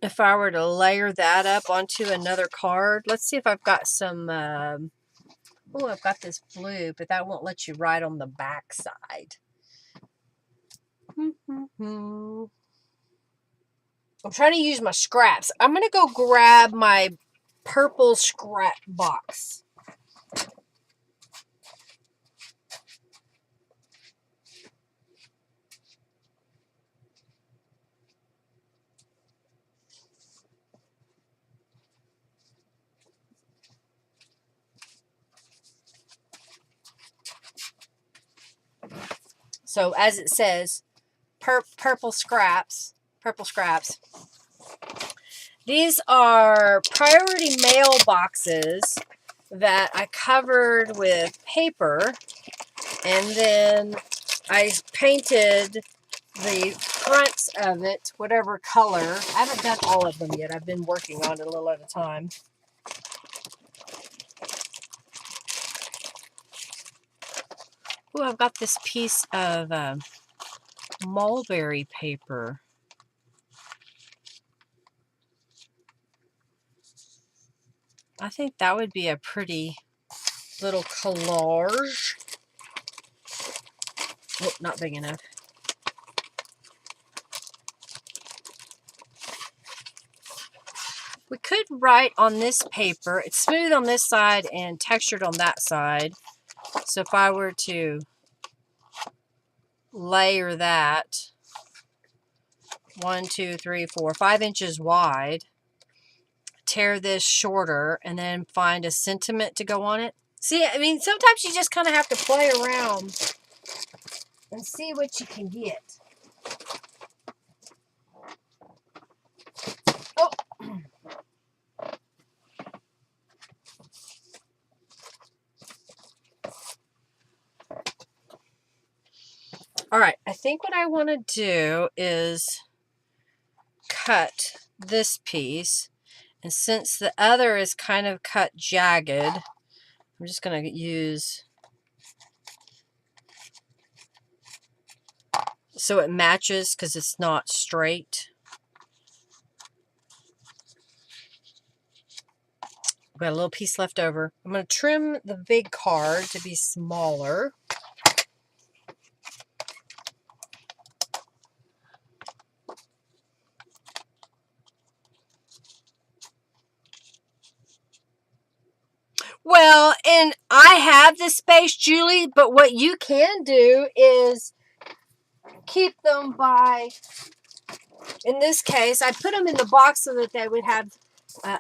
Speaker 1: if I were to layer that up onto another card. Let's see if I've got some, oh, I've got this blue, but that won't let you write on the back side. I'm trying to use my scraps. I'm going to go grab my purple scrap box. So as it says, purple scraps. These are priority mail boxes that I covered with paper, and then I painted the fronts of it whatever color. I haven't done all of them yet. I've been working on it a little at a time. Ooh, I've got this piece of mulberry paper. I think that would be a pretty little collage. Oh, not big enough. We could write on this paper. It's smooth on this side and textured on that side. So if I were to layer that 1, 2, 3, 4, 5 inches wide, tear this shorter, and then find a sentiment to go on it. See, I mean, sometimes you just kind of have to play around and see what you can get. Oh. All right, I think what I want to do is cut this piece. And since the other is kind of cut jagged, I'm just going to use so it matches because it's not straight. I've got a little piece left over. I'm going to trim the big card to be smaller. Well, and I have the space, Julie, but what you can do is keep them by, in this case, I put them in the box so that they would have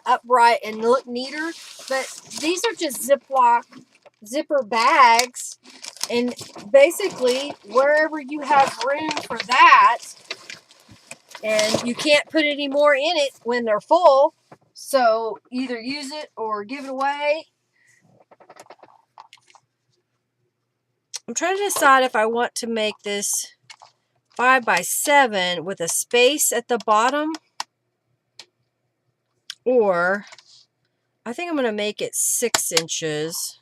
Speaker 1: upright and look neater, but these are just zipper bags, and basically wherever you have room for that, and you can't put any more in it when they're full, so either use it or give it away. I'm trying to decide if I want to make this 5 by 7 with a space at the bottom, or I think I'm going to make it 6 inches,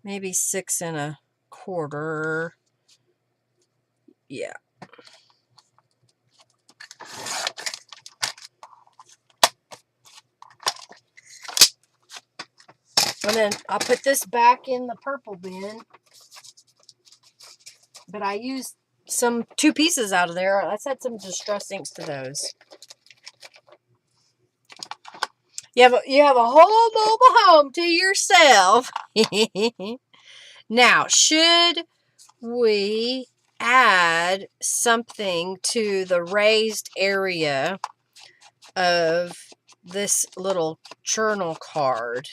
Speaker 1: maybe 6 1/4. Yeah. And then I'll put this back in the purple bin. But I used 2 pieces out of there. Let's add some distress inks to those. You have a whole mobile home to yourself. Now, should we add something to the raised area of this little journal card?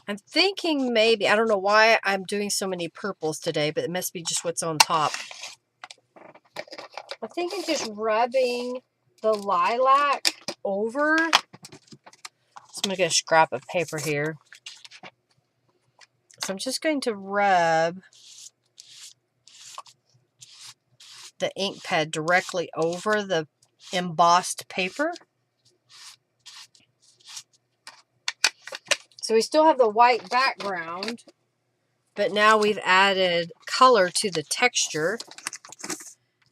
Speaker 1: I'm thinking maybe, I don't know why I'm doing so many purples today, but it must be just what's on top. I'm thinking just rubbing the lilac over. So I'm going to get a scrap of paper here. So I'm just going to rub the ink pad directly over the embossed paper. So we still have the white background, but now we've added color to the texture.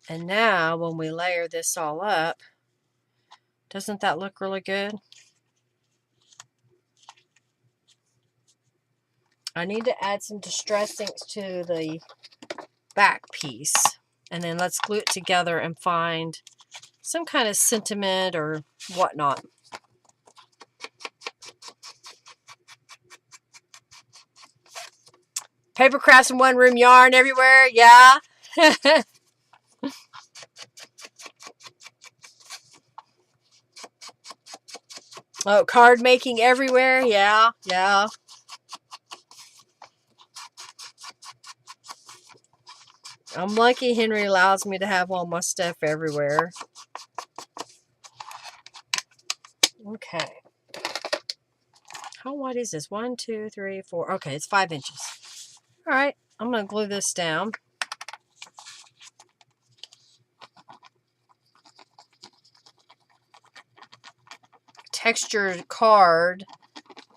Speaker 1: And now when we layer this all up, doesn't that look really good? I need to add some distress inks to the back piece. And then let's glue it together and find some kind of sentiment or whatnot. Paper crafts in one room, yarn everywhere, yeah. Oh, card making everywhere, yeah, yeah. I'm lucky Henry allows me to have all my stuff everywhere. Okay. How wide is this? 1, 2, 3, 4. Okay, it's 5 inches. All right, I'm going to glue this down. Textured card.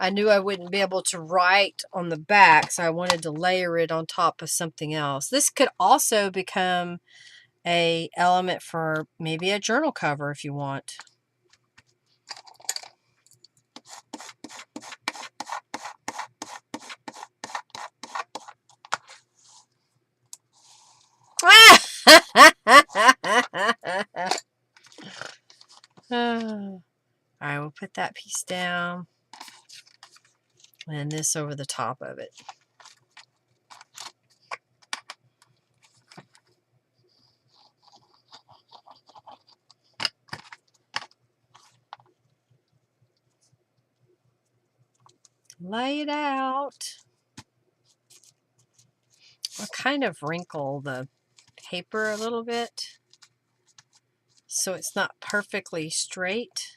Speaker 1: I knew I wouldn't be able to write on the back, so I wanted to layer it on top of something else. This could also become an element for maybe a journal cover if you want. Alright, we'll put that piece down and this over the top of it. Lay it out. I'll kind of wrinkle the paper a little bit so it's not perfectly straight.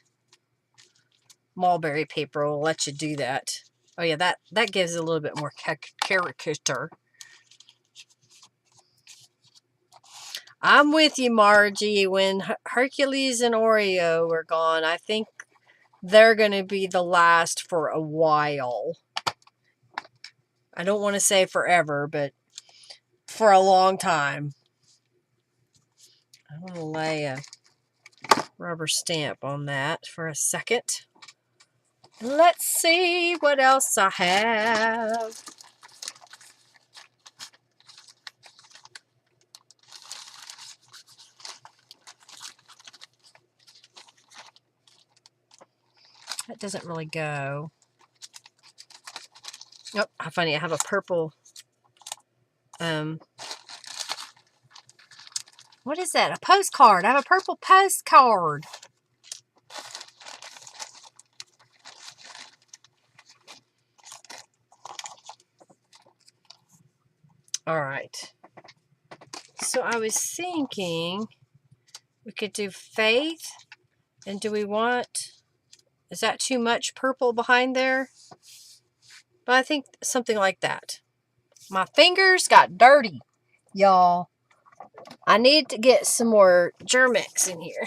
Speaker 1: Mulberry paper will let you do that. Oh yeah, that gives it a little bit more caricature. I'm with you, Margie. When Hercules and Oreo are gone, I think they're going to be the last for a while. I don't want to say forever, but for a long time. I'm going to lay a rubber stamp on that for a second. Let's see what else I have. That doesn't really go. Oh, how funny. I have a purple. What is that? A postcard. I have a purple postcard. All right. So I was thinking we could do faith. And do we want... Is that too much purple behind there? But I think something like that. My fingers got dirty, y'all. I need to get some more Germex in here.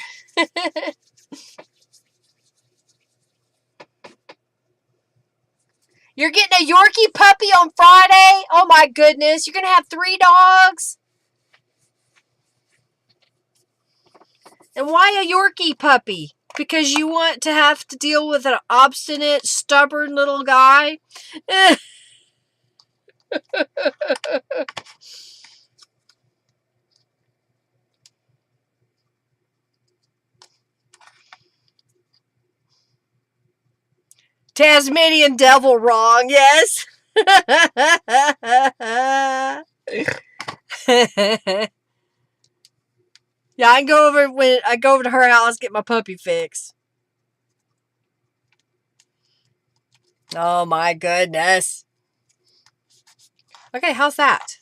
Speaker 1: You're getting a Yorkie puppy on Friday? Oh my goodness. You're going to have 3 dogs? And why a Yorkie puppy? Because you want to have to deal with an obstinate, stubborn little guy? Tasmanian devil wrong, yes. Yeah, I go over when I go over to her house, get my puppy fix. Oh my goodness. Okay, how's that?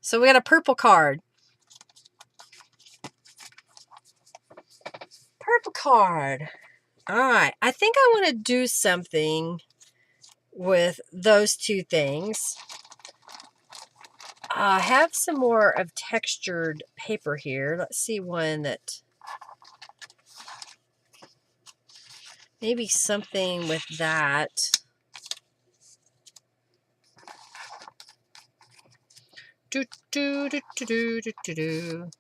Speaker 1: So we got a purple card. Purple card. Alright, I think I want to do something with those 2 things. I have some more of textured paper here. Let's see one that... Maybe something with that. Do, do, do, do, do, do, do, do.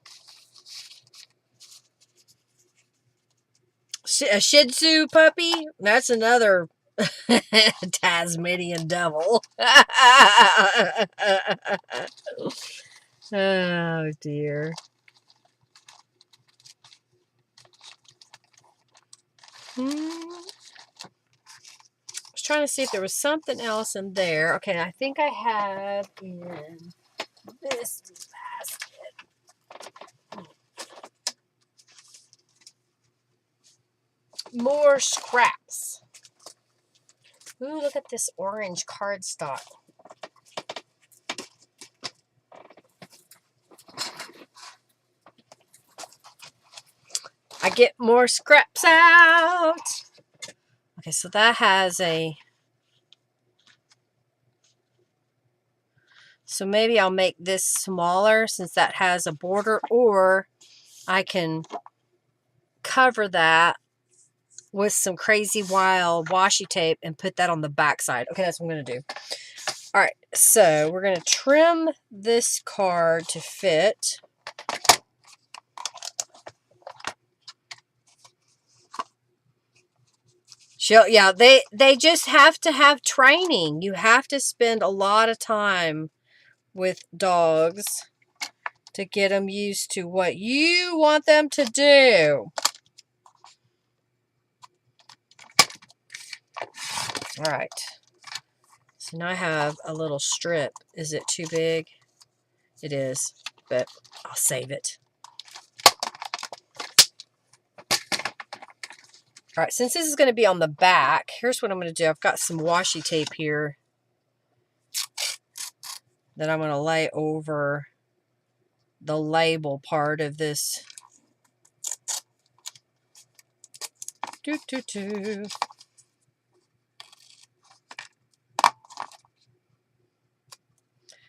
Speaker 1: A Shih Tzu puppy? That's another Tasmanian devil. Oh, dear. I was trying to see if there was something else in there. Okay, I think I have in this basket more scraps. Ooh, look at this orange cardstock. I get more scraps out. Okay, so that has a... So maybe I'll make this smaller since that has a border, or I can cover that with some crazy wild washi tape and put that on the back side. Okay, that's what I'm going to do. All right, so we're going to trim this card to fit. Yeah, they just have to have training. You have to spend a lot of time with dogs to get them used to what you want them to do. All right. So now I have a little strip. Is it too big? It is, but I'll save it. All right, since this is going to be on the back, here's what I'm going to do. I've got some washi tape here that I'm going to lay over the label part of this.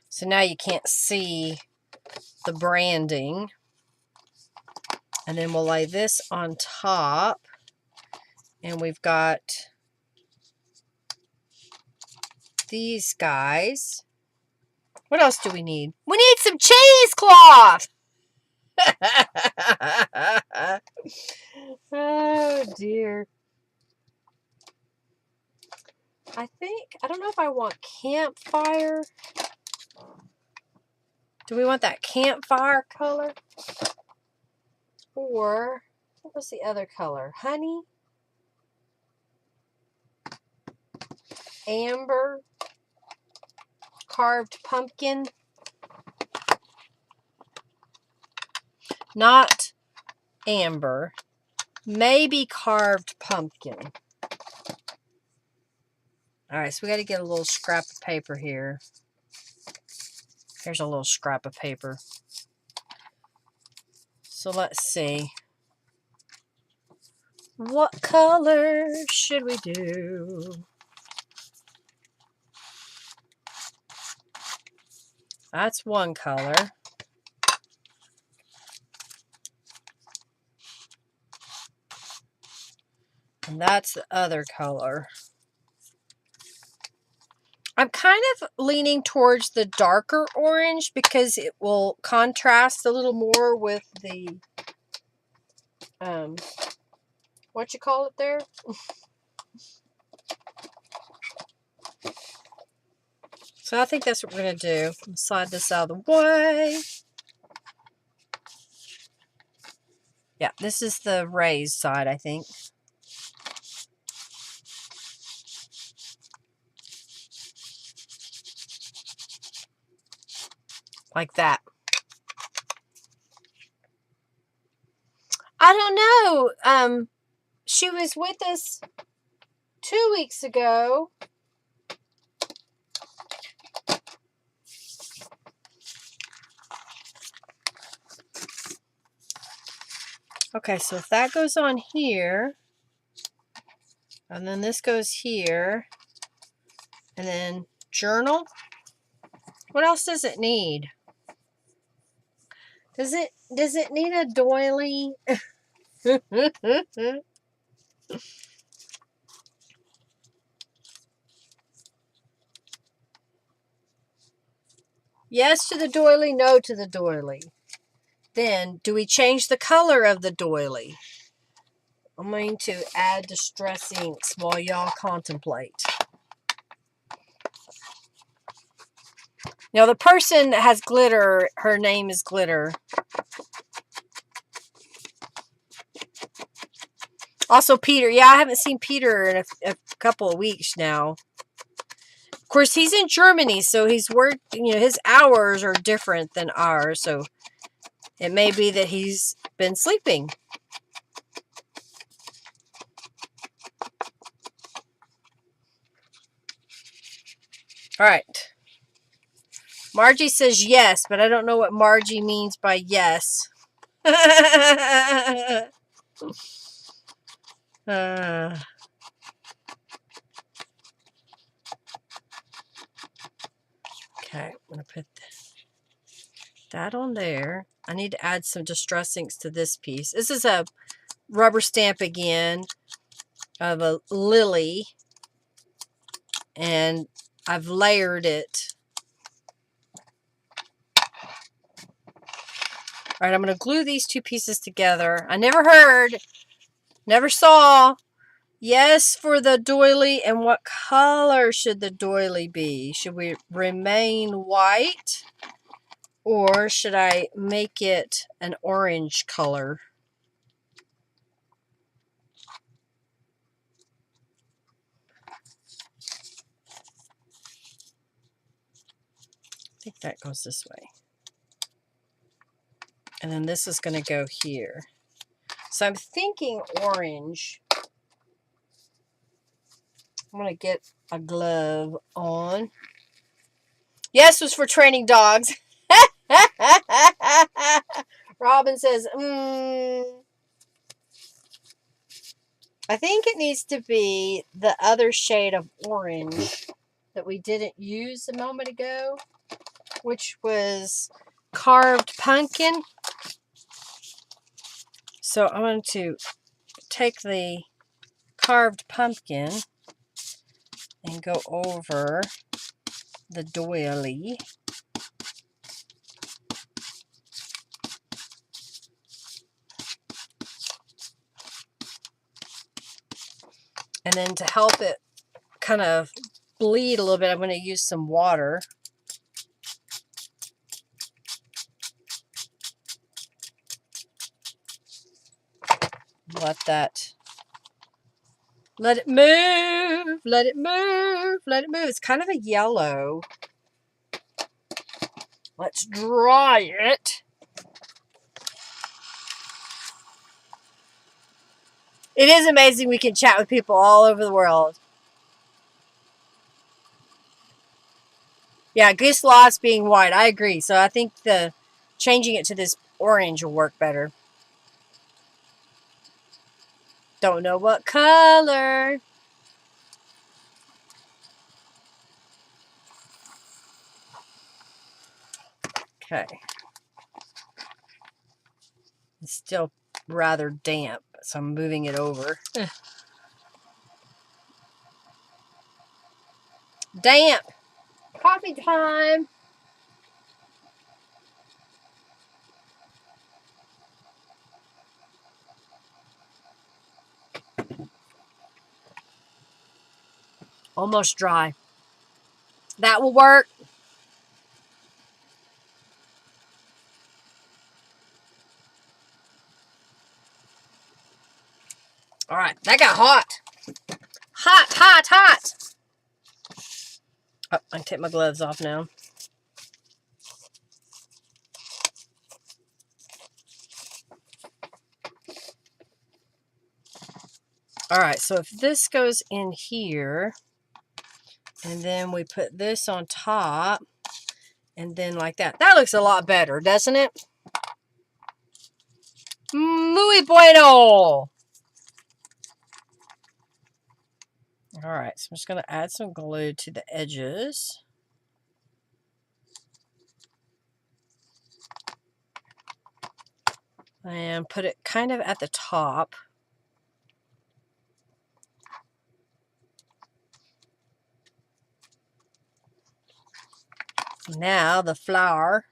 Speaker 1: So now you can't see the branding. And then we'll lay this on top. And we've got these guys. What else do we need? We need some cheesecloth! Oh dear. I don't know if I want campfire. Do we want that campfire color? Or, what was the other color? Honey? Amber? Carved pumpkin? Not amber. Maybe carved pumpkin. Alright, so we got to get a little scrap of paper here. Here's a little scrap of paper. So let's see. What color should we do? That's one color. And that's the other color. I'm kind of leaning towards the darker orange because it will contrast a little more with the, what you call it there? So I think that's what we're going to do. Slide this out of the way. Yeah, this is the raised side, I think. Like that. I don't know. She was with us 2 weeks ago. Okay, so if that goes on here, and then this goes here, and then journal. What else does it need? Does it need a doily? Yes to the doily, no to the doily. Then, do we change the color of the doily? I'm going to add distress inks while y'all contemplate. Now, the person that has glitter, her name is Glitter. Also, Peter. Yeah, I haven't seen Peter in a couple of weeks now. Of course, he's in Germany, so he's worked, his hours are different than ours, so it may be that he's been sleeping. All right. Margie says yes, but I don't know what Margie means by yes. Okay, I'm going to put that on there. I need to add some distress inks to this piece. This is a rubber stamp again of a lily, and I've layered it. All right, I'm going to glue these two pieces together. I never heard, never saw. Yes, for the doily. And what color should the doily be? Should we remain white? Or should I make it an orange color? I think that goes this way. And then this is going to go here. So I'm thinking orange. I'm going to get a glove on. Yes, it was for training dogs. Robin says, I think it needs to be the other shade of orange that we didn't use a moment ago, which was carved pumpkin. So I'm going to take the carved pumpkin and go over the doily. And then to help it kind of bleed a little bit, I'm going to use some water. Let it move, let it move, let it move. It's kind of a yellow. Let's dry it. It is amazing we can chat with people all over the world. Yeah, Goose Lost being white. I agree. So I think the changing it to this orange will work better. Don't know what color. Okay. It's still rather damp, so I'm moving it over. Damp. Coffee time. Almost dry. That will work. All right, that got hot. Hot, hot, hot. Oh, I can take my gloves off now. All right, so if this goes in here, and then we put this on top, and then like that. That looks a lot better, doesn't it? Muy bueno. All right, so I'm just going to add some glue to the edges. And put it kind of at the top. Now the flower.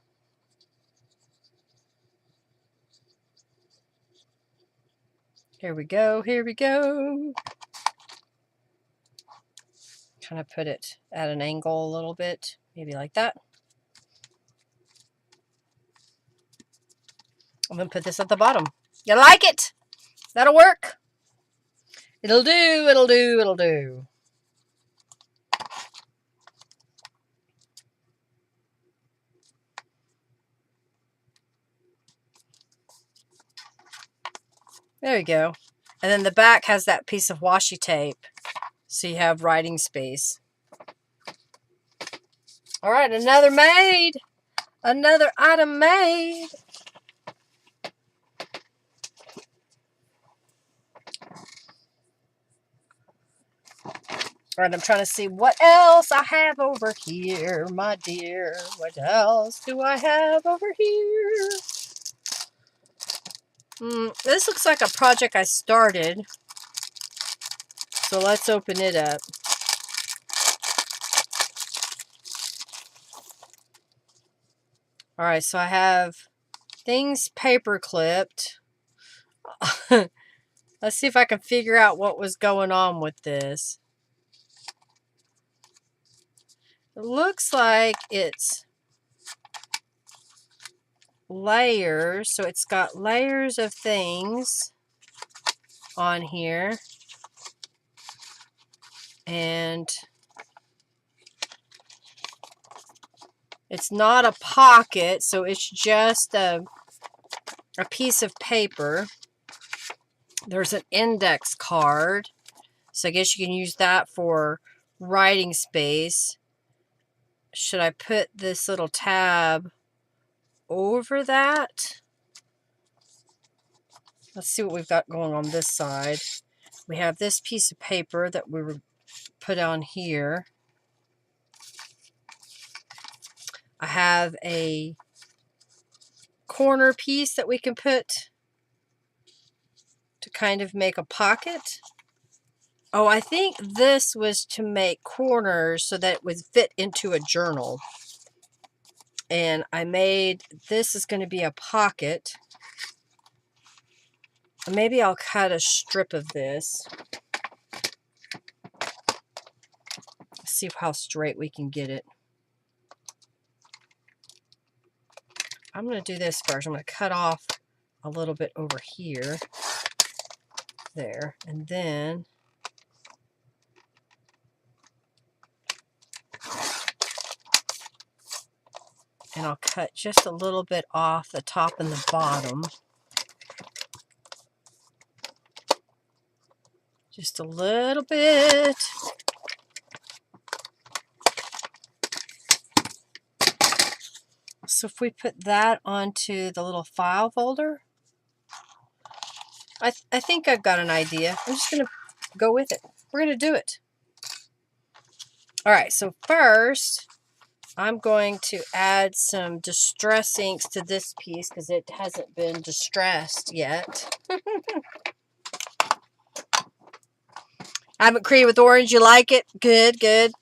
Speaker 1: Here we go, here we go. Kind of put it at an angle a little bit, maybe like that. I'm going to put this at the bottom. You like it? That'll work. It'll do, it'll do, it'll do. There you go. And then the back has that piece of washi tape, so you have writing space. All right, another made. Another item made. Alright, I'm trying to see what else I have over here, my dear. What else do I have over here? This looks like a project I started. So let's open it up. Alright, so I have things paper clipped. Let's see if I can figure out what was going on with this. It looks like it's layers. So it's got layers of things on here. And it's not a pocket, so it's just a piece of paper. There's an index card. So I guess you can use that for writing space. Should I put this little tab over that? Let's see what we've got going on this side. We have this piece of paper that we were put on here. I have a corner piece that we can put to kind of make a pocket. Oh, I think this was to make corners so that it would fit into a journal. And I made, this is going to be a pocket. Maybe I'll cut a strip of this. Let's see how straight we can get it. I'm going to do this first. I'm going to cut off a little bit over here. There. And then I'll cut just a little bit off the top and the bottom. Just a little bit. So if we put that onto the little file folder, I think I've got an idea. I'm just going to go with it. We're going to do it. All right, so first I'm going to add some distress inks to this piece because it hasn't been distressed yet. I haven't created with orange. You like it? Good, good.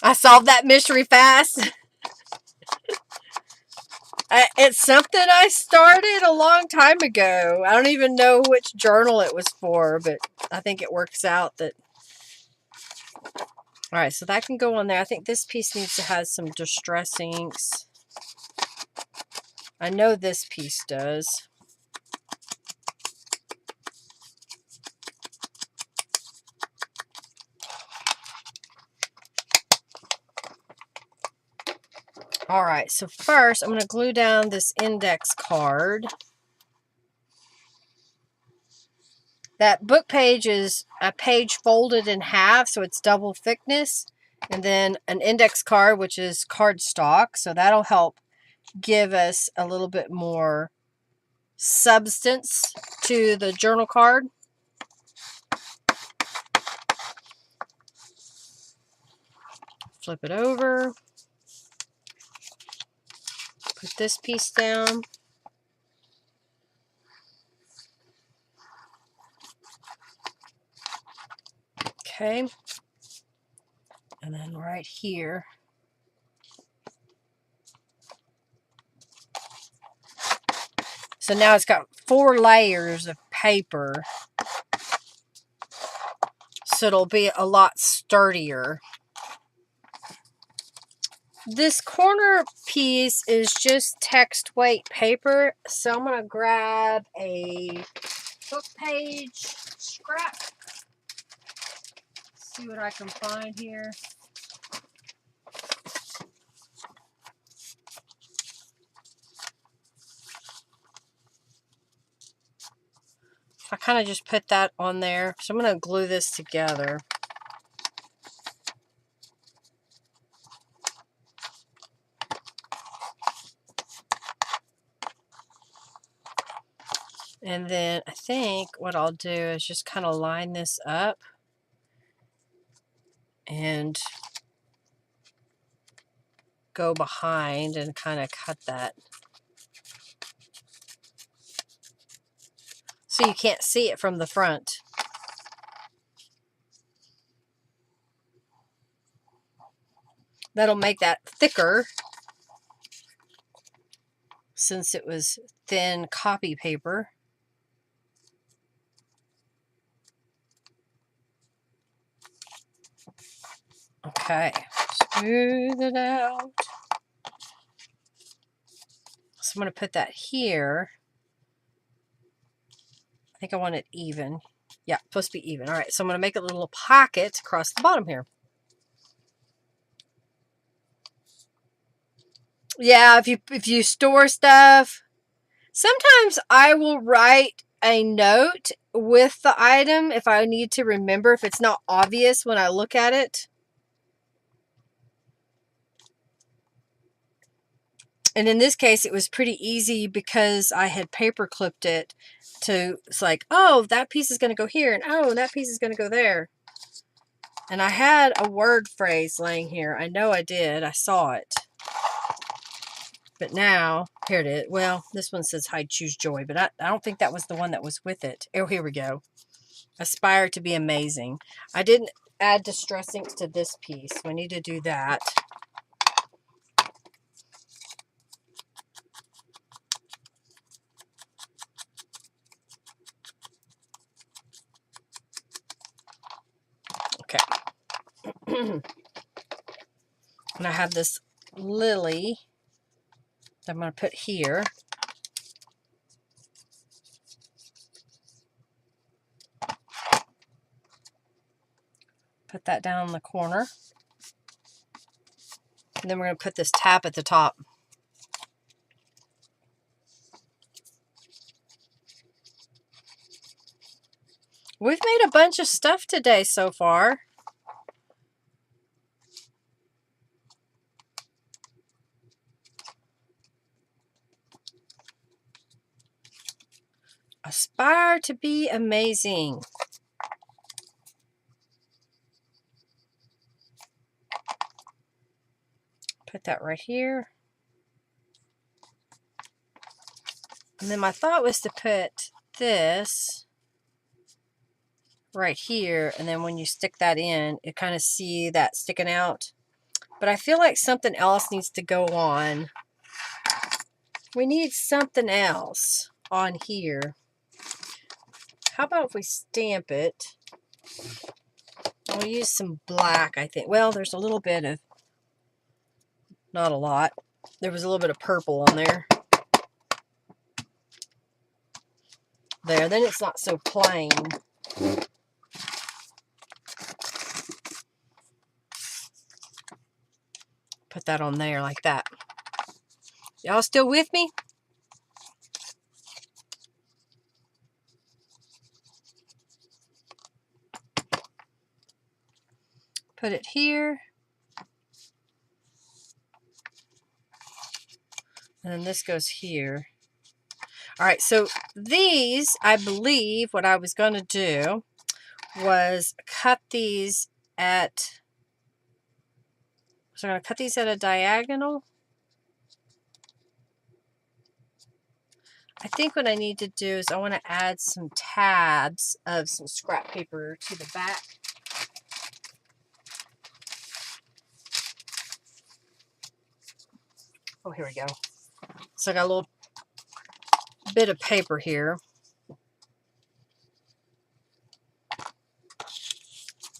Speaker 1: I solved that mystery fast. It's something I started a long time ago. I don't even know which journal it was for, but I think it works out that... Alright, so that can go on there. I think this piece needs to have some distress inks. I know this piece does. Alright, so first I'm going to glue down this index card. That book page is a page folded in half, so it's double thickness. And then an index card, which is cardstock. So that'll help give us a little bit more substance to the journal card. Flip it over. Put this piece down. Okay. And then right here. So now it's got 4 layers of paper. So it'll be a lot sturdier. This corner piece is just text weight paper. So I'm going to grab a book page scrap. See what I can find here. If I kind of just put that on there. So I'm going to glue this together. And then I think what I'll do is just kind of line this up and go behind and kind of cut that. So you can't see it from the front. That'll make that thicker since it was thin copy paper. Okay, smooth it out. So I'm going to put that here. I think I want it even. Yeah, supposed to be even. All right, so I'm going to make a little pocket across the bottom here. Yeah, if you store stuff, sometimes I will write a note with the item if I need to remember, if it's not obvious when I look at it. And in this case, it was pretty easy because I had paper clipped it to, it's like, oh, that piece is going to go here, and oh, that piece is going to go there. And I had a word phrase laying here. I know I did. I saw it. But now, here it is. Well, this one says hide, choose joy, but I don't think that was the one that was with it. Oh, here we go. Aspire to be amazing. I didn't add distress inks to this piece. We need to do that. Okay. And I have this lily that I'm going to put here. Put that down in the corner. And then we're going to put this tap at the top. We've made a bunch of stuff today so far. Aspire to be amazing. Put that right here. And then my thought was to put this right here, and then when you stick that in, you kind of see that sticking out. But I feel like something else needs to go on. We need something else on here. How about if we stamp it? I'll use some black, I think. Well, there's a little bit of, not a lot. There was a little bit of purple on there. There, then it's not so plain. Put that on there like that. Y'all still with me? Put it here. And then this goes here. All right, so these, I believe what I was going to do was cut these at, so I'm going to cut these at a diagonal. I think what I need to do is I want to add some tabs of some scrap paper to the back. Oh, here we go. So I got a little bit of paper here.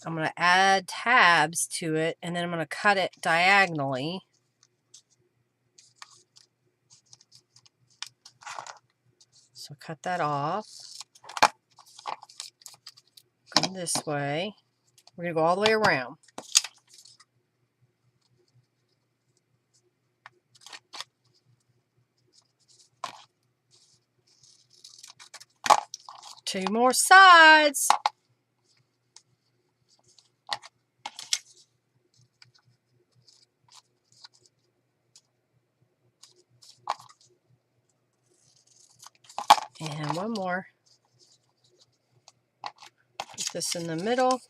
Speaker 1: I'm going to add tabs to it, and then I'm going to cut it diagonally. So cut that off. Go this way. We're going to go all the way around. 2 more sides. And 1 more. Put this in the middle.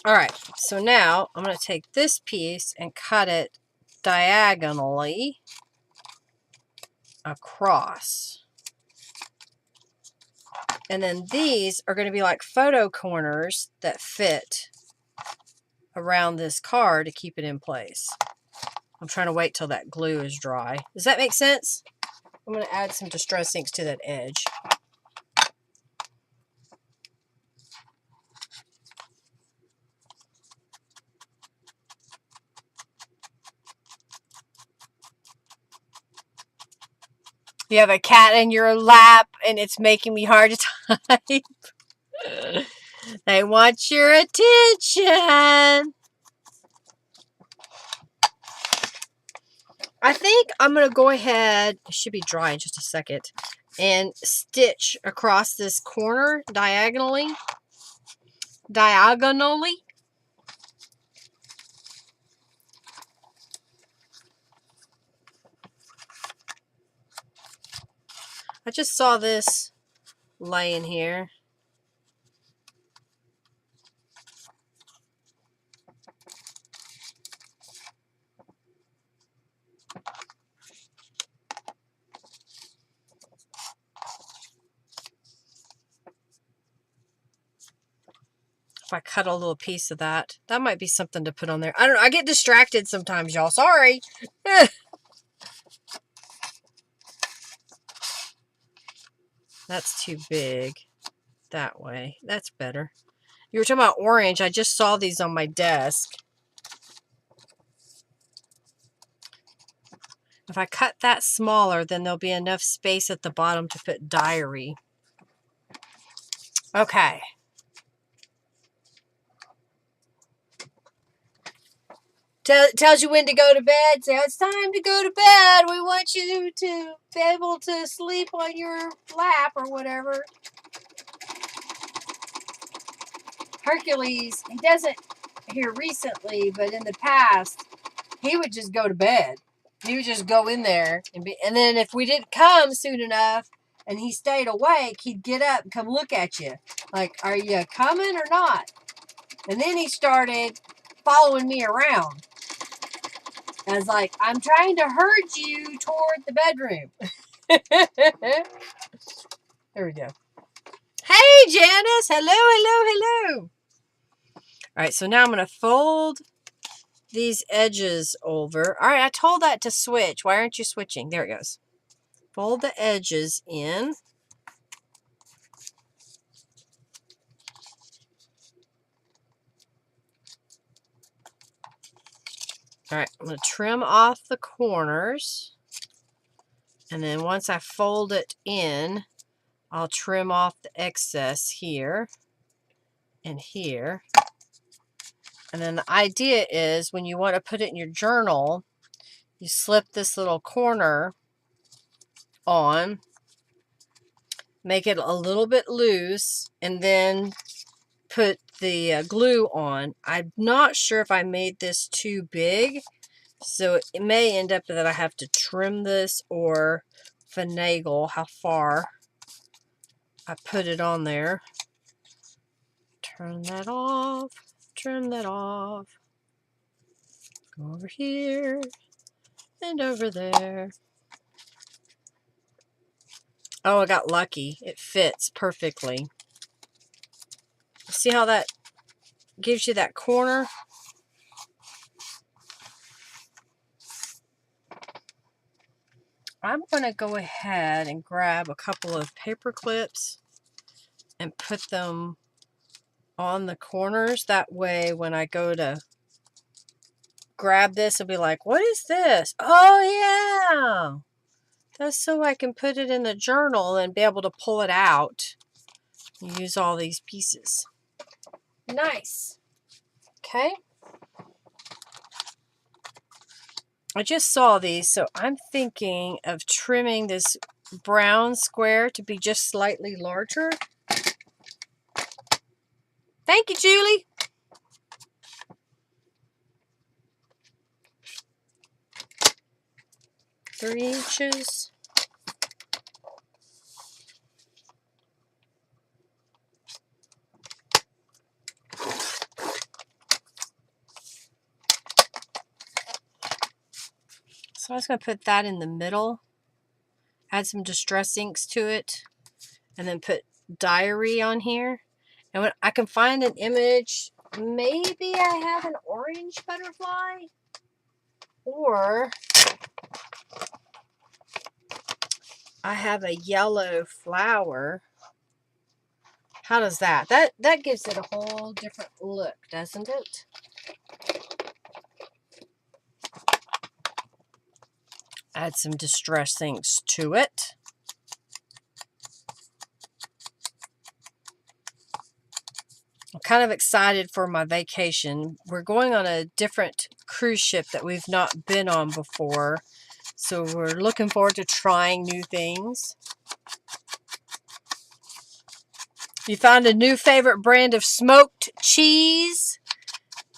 Speaker 1: All right, so now I'm going to take this piece and cut it diagonally across. And then these are going to be like photo corners that fit around this card to keep it in place. I'm trying to wait till that glue is dry. Does that make sense? I'm going to add some distress inks to that edge. You have a cat in your lap and it's making me hard to type. They want your attention. I think I'm going to go ahead, it should be dry in just a second, and stitch across this corner diagonally. Diagonally. I just saw this laying here. If I cut a little piece of that, that might be something to put on there. I don't know. I get distracted sometimes, y'all. Sorry. That's too big. That way. That's better. You were talking about orange. I just saw these on my desk. If I cut that smaller, then there'll be enough space at the bottom to put diary. Okay. Tells you when to go to bed. So it's time to go to bed. We want you to be able to sleep on your lap or whatever. Hercules, he doesn't here recently, but in the past, he would just go to bed. He would just go in there and then if we didn't come soon enough and he stayed awake, he'd get up and come look at you. Like, are you coming or not? And then he started following me around. I was like, I'm trying to herd you toward the bedroom. There we go. Hey, Janice. Hello, hello, hello. All right, so now I'm going to fold these edges over. All right, I told that to switch. Why aren't you switching? There it goes. Fold the edges in. All right, I'm going to trim off the corners. And then once I fold it in, I'll trim off the excess here and here. And then the idea is when you want to put it in your journal, you slip this little corner on, make it a little bit loose, and then put the glue on. I'm not sure if I made this too big, so it may end up that I have to trim this or finagle how far I put it on there. Turn that off, trim that off, go over here and over there. Oh, I got lucky. It fits perfectly. See how that gives you that corner? I'm going to go ahead and grab a couple of paper clips and put them on the corners. That way when I go to grab this, I'll be like, what is this? Oh, yeah. That's so I can put it in the journal and be able to pull it out and use all these pieces. Nice. Okay. I just saw these, so I'm thinking of trimming this brown square to be just slightly larger. Thank you, Julie. Three inches. So I was going to put that in the middle, add some distress inks to it, and then put diary on here. And when I can find an image, maybe I have an orange butterfly, or I have a yellow flower. How does that? That gives it a whole different look, doesn't it? Add some distress inks to it. I'm kind of excited for my vacation. We're going on a different cruise ship that we've not been on before. So we're looking forward to trying new things. You found a new favorite brand of smoked cheese.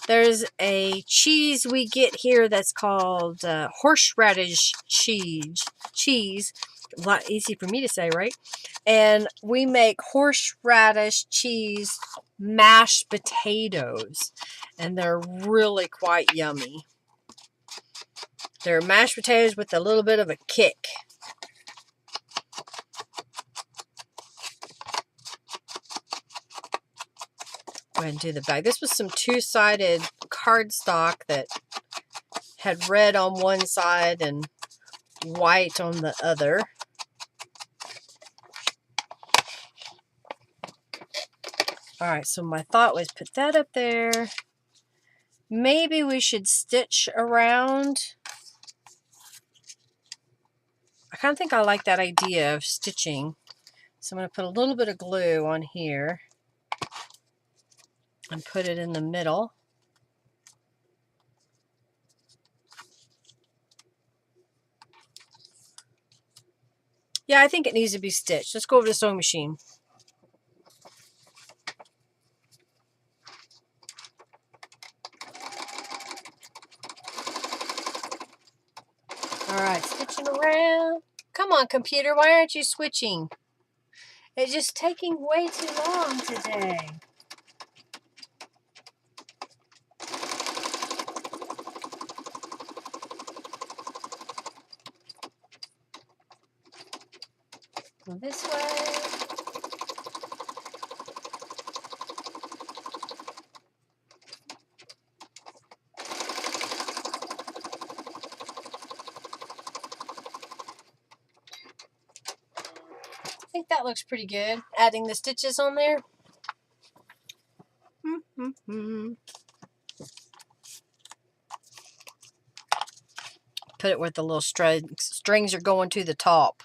Speaker 1: There's a cheese we get here that's called horseradish cheese. A lot easy for me to say, right? And we make horseradish cheese mashed potatoes. And they're really quite yummy. They're mashed potatoes with a little bit of a kick. Go ahead and do the back. This was some two-sided cardstock that had red on one side and white on the other. Alright, so my thought was put that up there. Maybe we should stitch around. I kind of think I like that idea of stitching. So I'm going to put a little bit of glue on here and put it in the middle. Yeah, I think it needs to be stitched. Let's go over to the sewing machine. Alright, stitching around. Come on, computer, why aren't you switching? It's just taking way too long today. Go this way. I think that looks pretty good. Adding the stitches on there. Put it where the little strings are going to the top.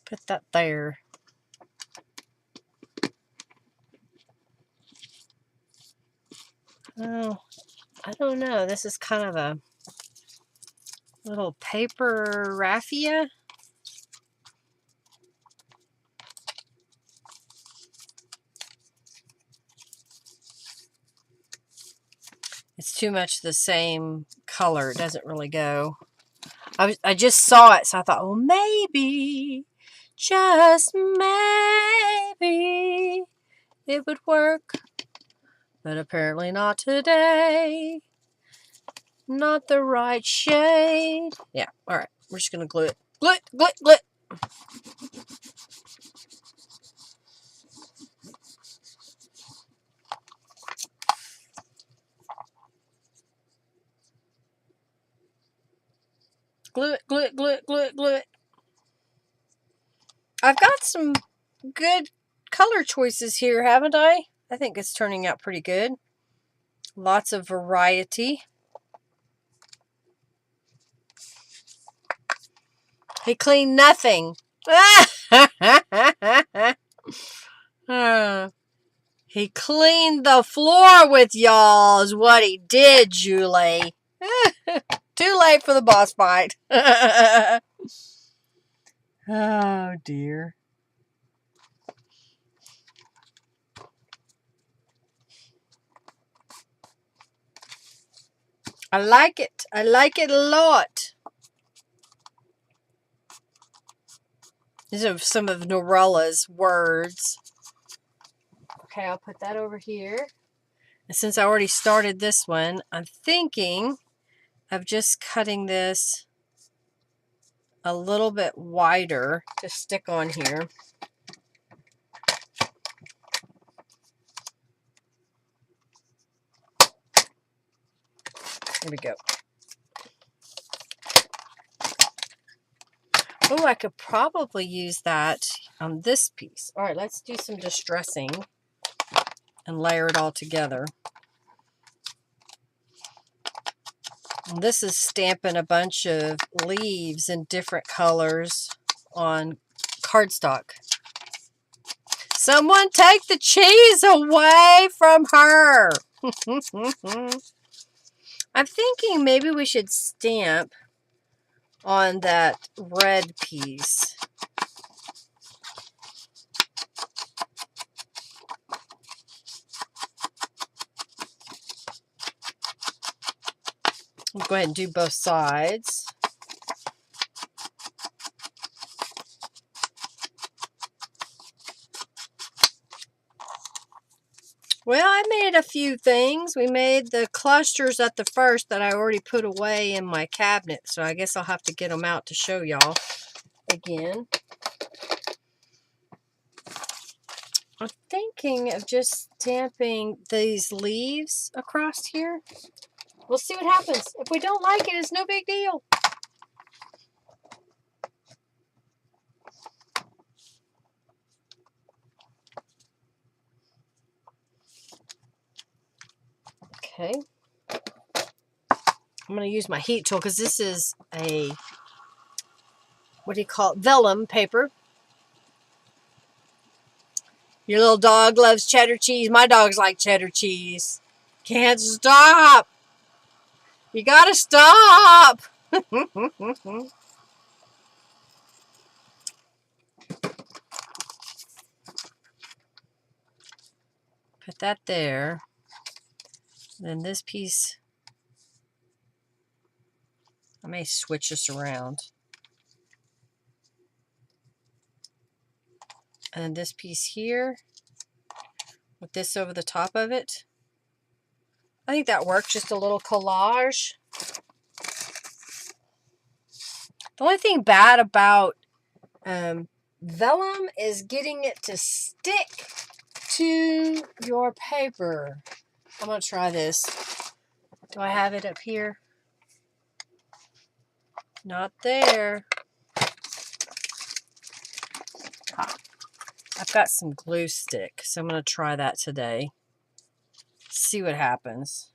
Speaker 1: Put that there. Oh, I don't know. This is kind of a little paper raffia. It's too much the same color. It doesn't really go. I just saw it, so I thought, oh, maybe, just maybe, it would work. But apparently not today. Not the right shade. Yeah, alright. We're just going to glue it. Glue it, glue it, glue it. Glue it, glue it, glue it, glue it, glue it. I've got some good color choices here, haven't I? I think it's turning out pretty good. Lots of variety. He cleaned nothing. He cleaned the floor with y'all is what he did, Julie. Too late for the boss fight. Oh, dear. I like it. I like it a lot. These are some of Norella's words. Okay, I'll put that over here. And since I already started this one, I'm thinking of just cutting this a little bit wider to stick on here. There we go. Oh, I could probably use that on this piece. All right, let's do some distressing and layer it all together. And this is stamping a bunch of leaves in different colors on cardstock. Someone take the cheese away from her. I'm thinking maybe we should stamp on that red piece. I'll go ahead and do both sides. Well, I made a few things. We made the clusters at the first that I already put away in my cabinet, so I guess I'll have to get them out to show y'all again. I'm thinking of just stamping these leaves across here. We'll see what happens. If we don't like it, it's no big deal. Okay. I'm going to use my heat tool because this is a, what do you call it, vellum paper. Your little dog loves cheddar cheese. My dogs like cheddar cheese. Can't stop. You got to stop. Put that there. Then this piece, I may switch this around. And then this piece here, with this over the top of it. I think that works, just a little collage. The only thing bad about vellum is getting it to stick to your paper. I'm going to try this. Do I have it up here? Not there. I've got some glue stick, so I'm going to try that today. See what happens.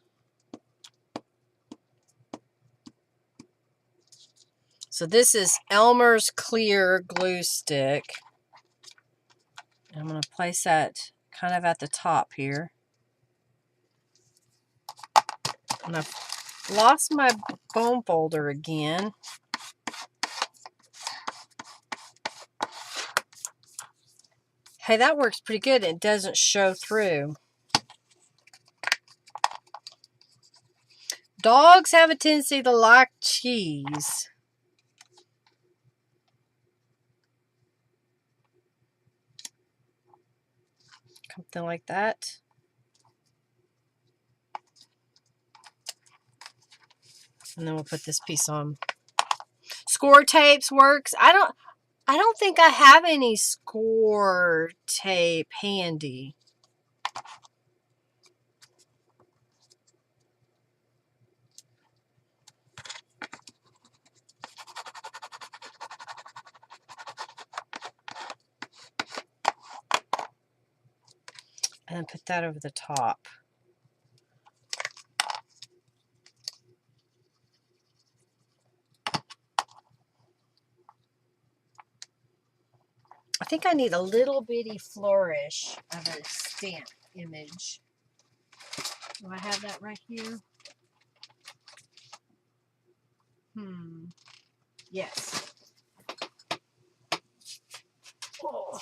Speaker 1: So this is Elmer's clear glue stick. I'm going to place that kind of at the top here. And I've lost my foam folder again. Hey, that works pretty good. It doesn't show through. Dogs have a tendency to like cheese. Something like that. And then we'll put this piece on. Score tapes works. I don't think I have any score tape handy. And then put that over the top. think I need a little bitty flourish of a stamp image. Do I have that right here? Yes. Oh.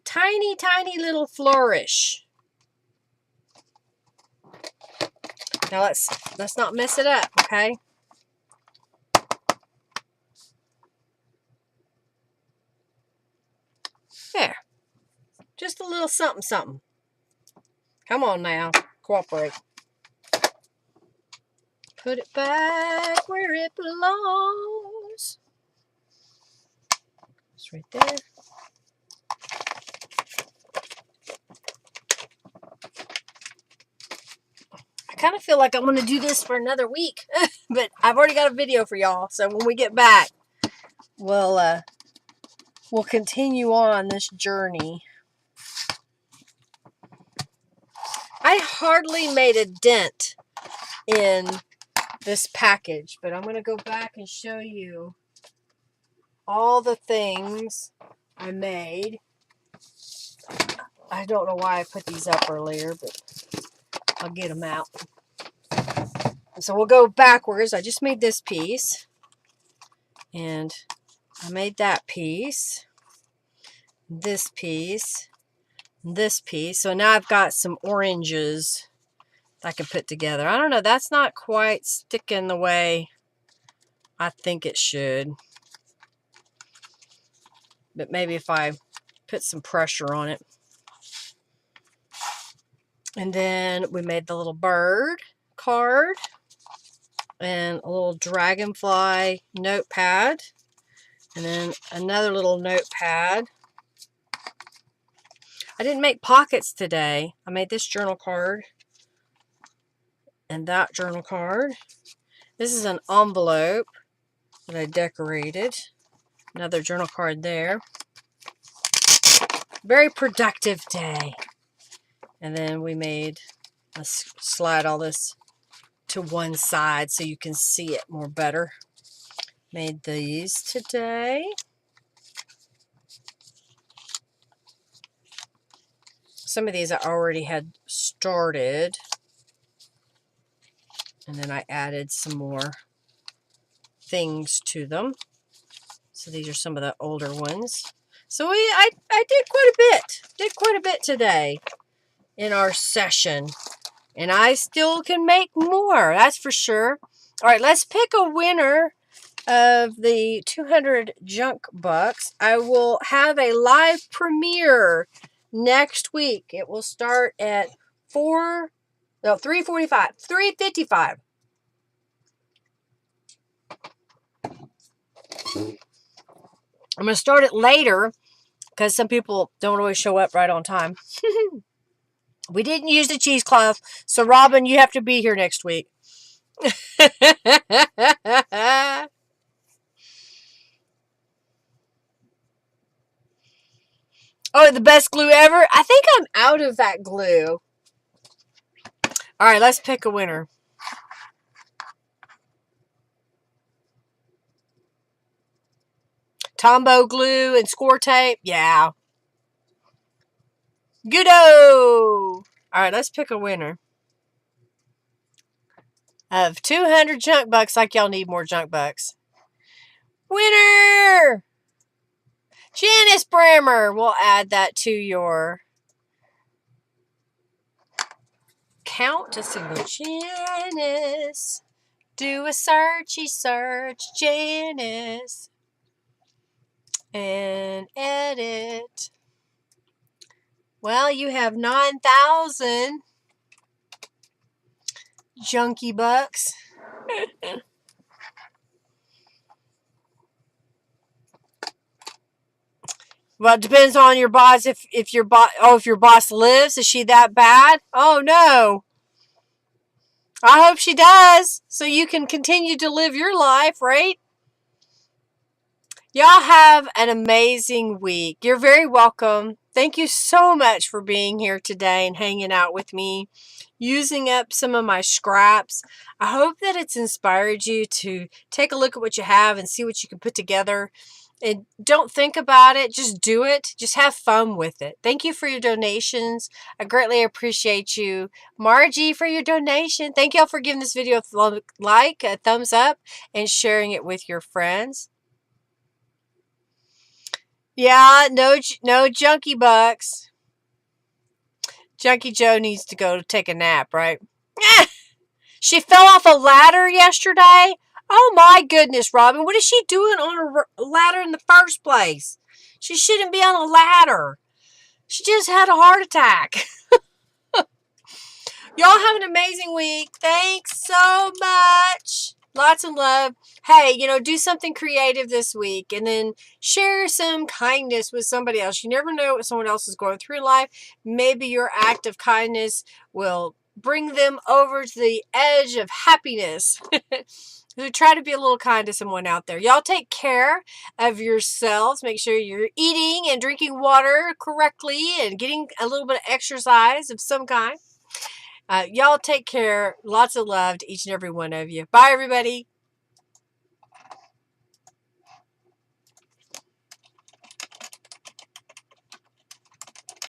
Speaker 1: Tiny, tiny little flourish. Now let's not mess it up, okay? There. Just a little something, something. Come on now. Cooperate. Put it back where it belongs. It's right there. I kind of feel like I'm going to do this for another week, but I've already got a video for y'all. So when we get back, we'll continue on this journey. I hardly made a dent in this package, but I'm going to go back and show you all the things I made. I don't know why I put these up earlier, but I'll get them out. So we'll go backwards. I just made this piece, and I made that piece, this piece, this piece. So now I've got some oranges I can put together. I don't know, that's not quite sticking the way I think it should. But maybe if I put some pressure on it. And then we made the little bird card and a little dragonfly notepad. And then another little notepad. I didn't make pockets today. I made this journal card and that journal card. This is an envelope that I decorated. Another journal card there. Very productive day. And then we made, let's slide all this to one side so you can see it more better. Made these today. Some of these I already had started. And then I added some more things to them. So these are some of the older ones. So I did quite a bit. Did quite a bit today in our session. And I still can make more, that's for sure. All right, let's pick a winner of the 200 junk bucks. I will have a live premiere next week. It will start at 3:55. I'm going to start it later because some people don't always show up right on time. We didn't use the cheesecloth, so Robin, you have to be here next week. Oh, the best glue ever? I think I'm out of that glue. All right, let's pick a winner. Tombow glue and score tape? Yeah. Goodo! All right, let's pick a winner of 200 junk bucks, like y'all need more junk bucks. Winner! Janice Brammer. We'll add that to your count. Just a little Janice. Do a searchy search, Janice. And edit. Well, you have 9,000 junky bucks. Well, it depends on your boss. If your boss lives, is she that bad? Oh no. I hope she does, so you can continue to live your life, right? Y'all have an amazing week. You're very welcome. Thank you so much for being here today and hanging out with me, using up some of my scraps. I hope that it's inspired you to take a look at what you have and see what you can put together. And don't think about it, just do it. Just have fun with it. Thank you for your donations. I greatly appreciate you. Margie, for your donation. Thank y'all for giving this video a like, a thumbs up, and sharing it with your friends. Yeah, no junkie bucks. Junkie Joe needs to go take a nap, right? She fell off a ladder yesterday. Oh my goodness, Robin. What is she doing on a ladder in the first place? She shouldn't be on a ladder. She just had a heart attack. Y'all have an amazing week. Thanks so much. Lots of love. Hey, do something creative this week and then share some kindness with somebody else. You never know what someone else is going through in life. Maybe your act of kindness will bring them over to the edge of happiness. So try to be a little kind to someone out there. Y'all take care of yourselves. Make sure you're eating and drinking water correctly and getting a little bit of exercise of some kind. Y'all take care. Lots of love to each and every one of you. Bye, everybody.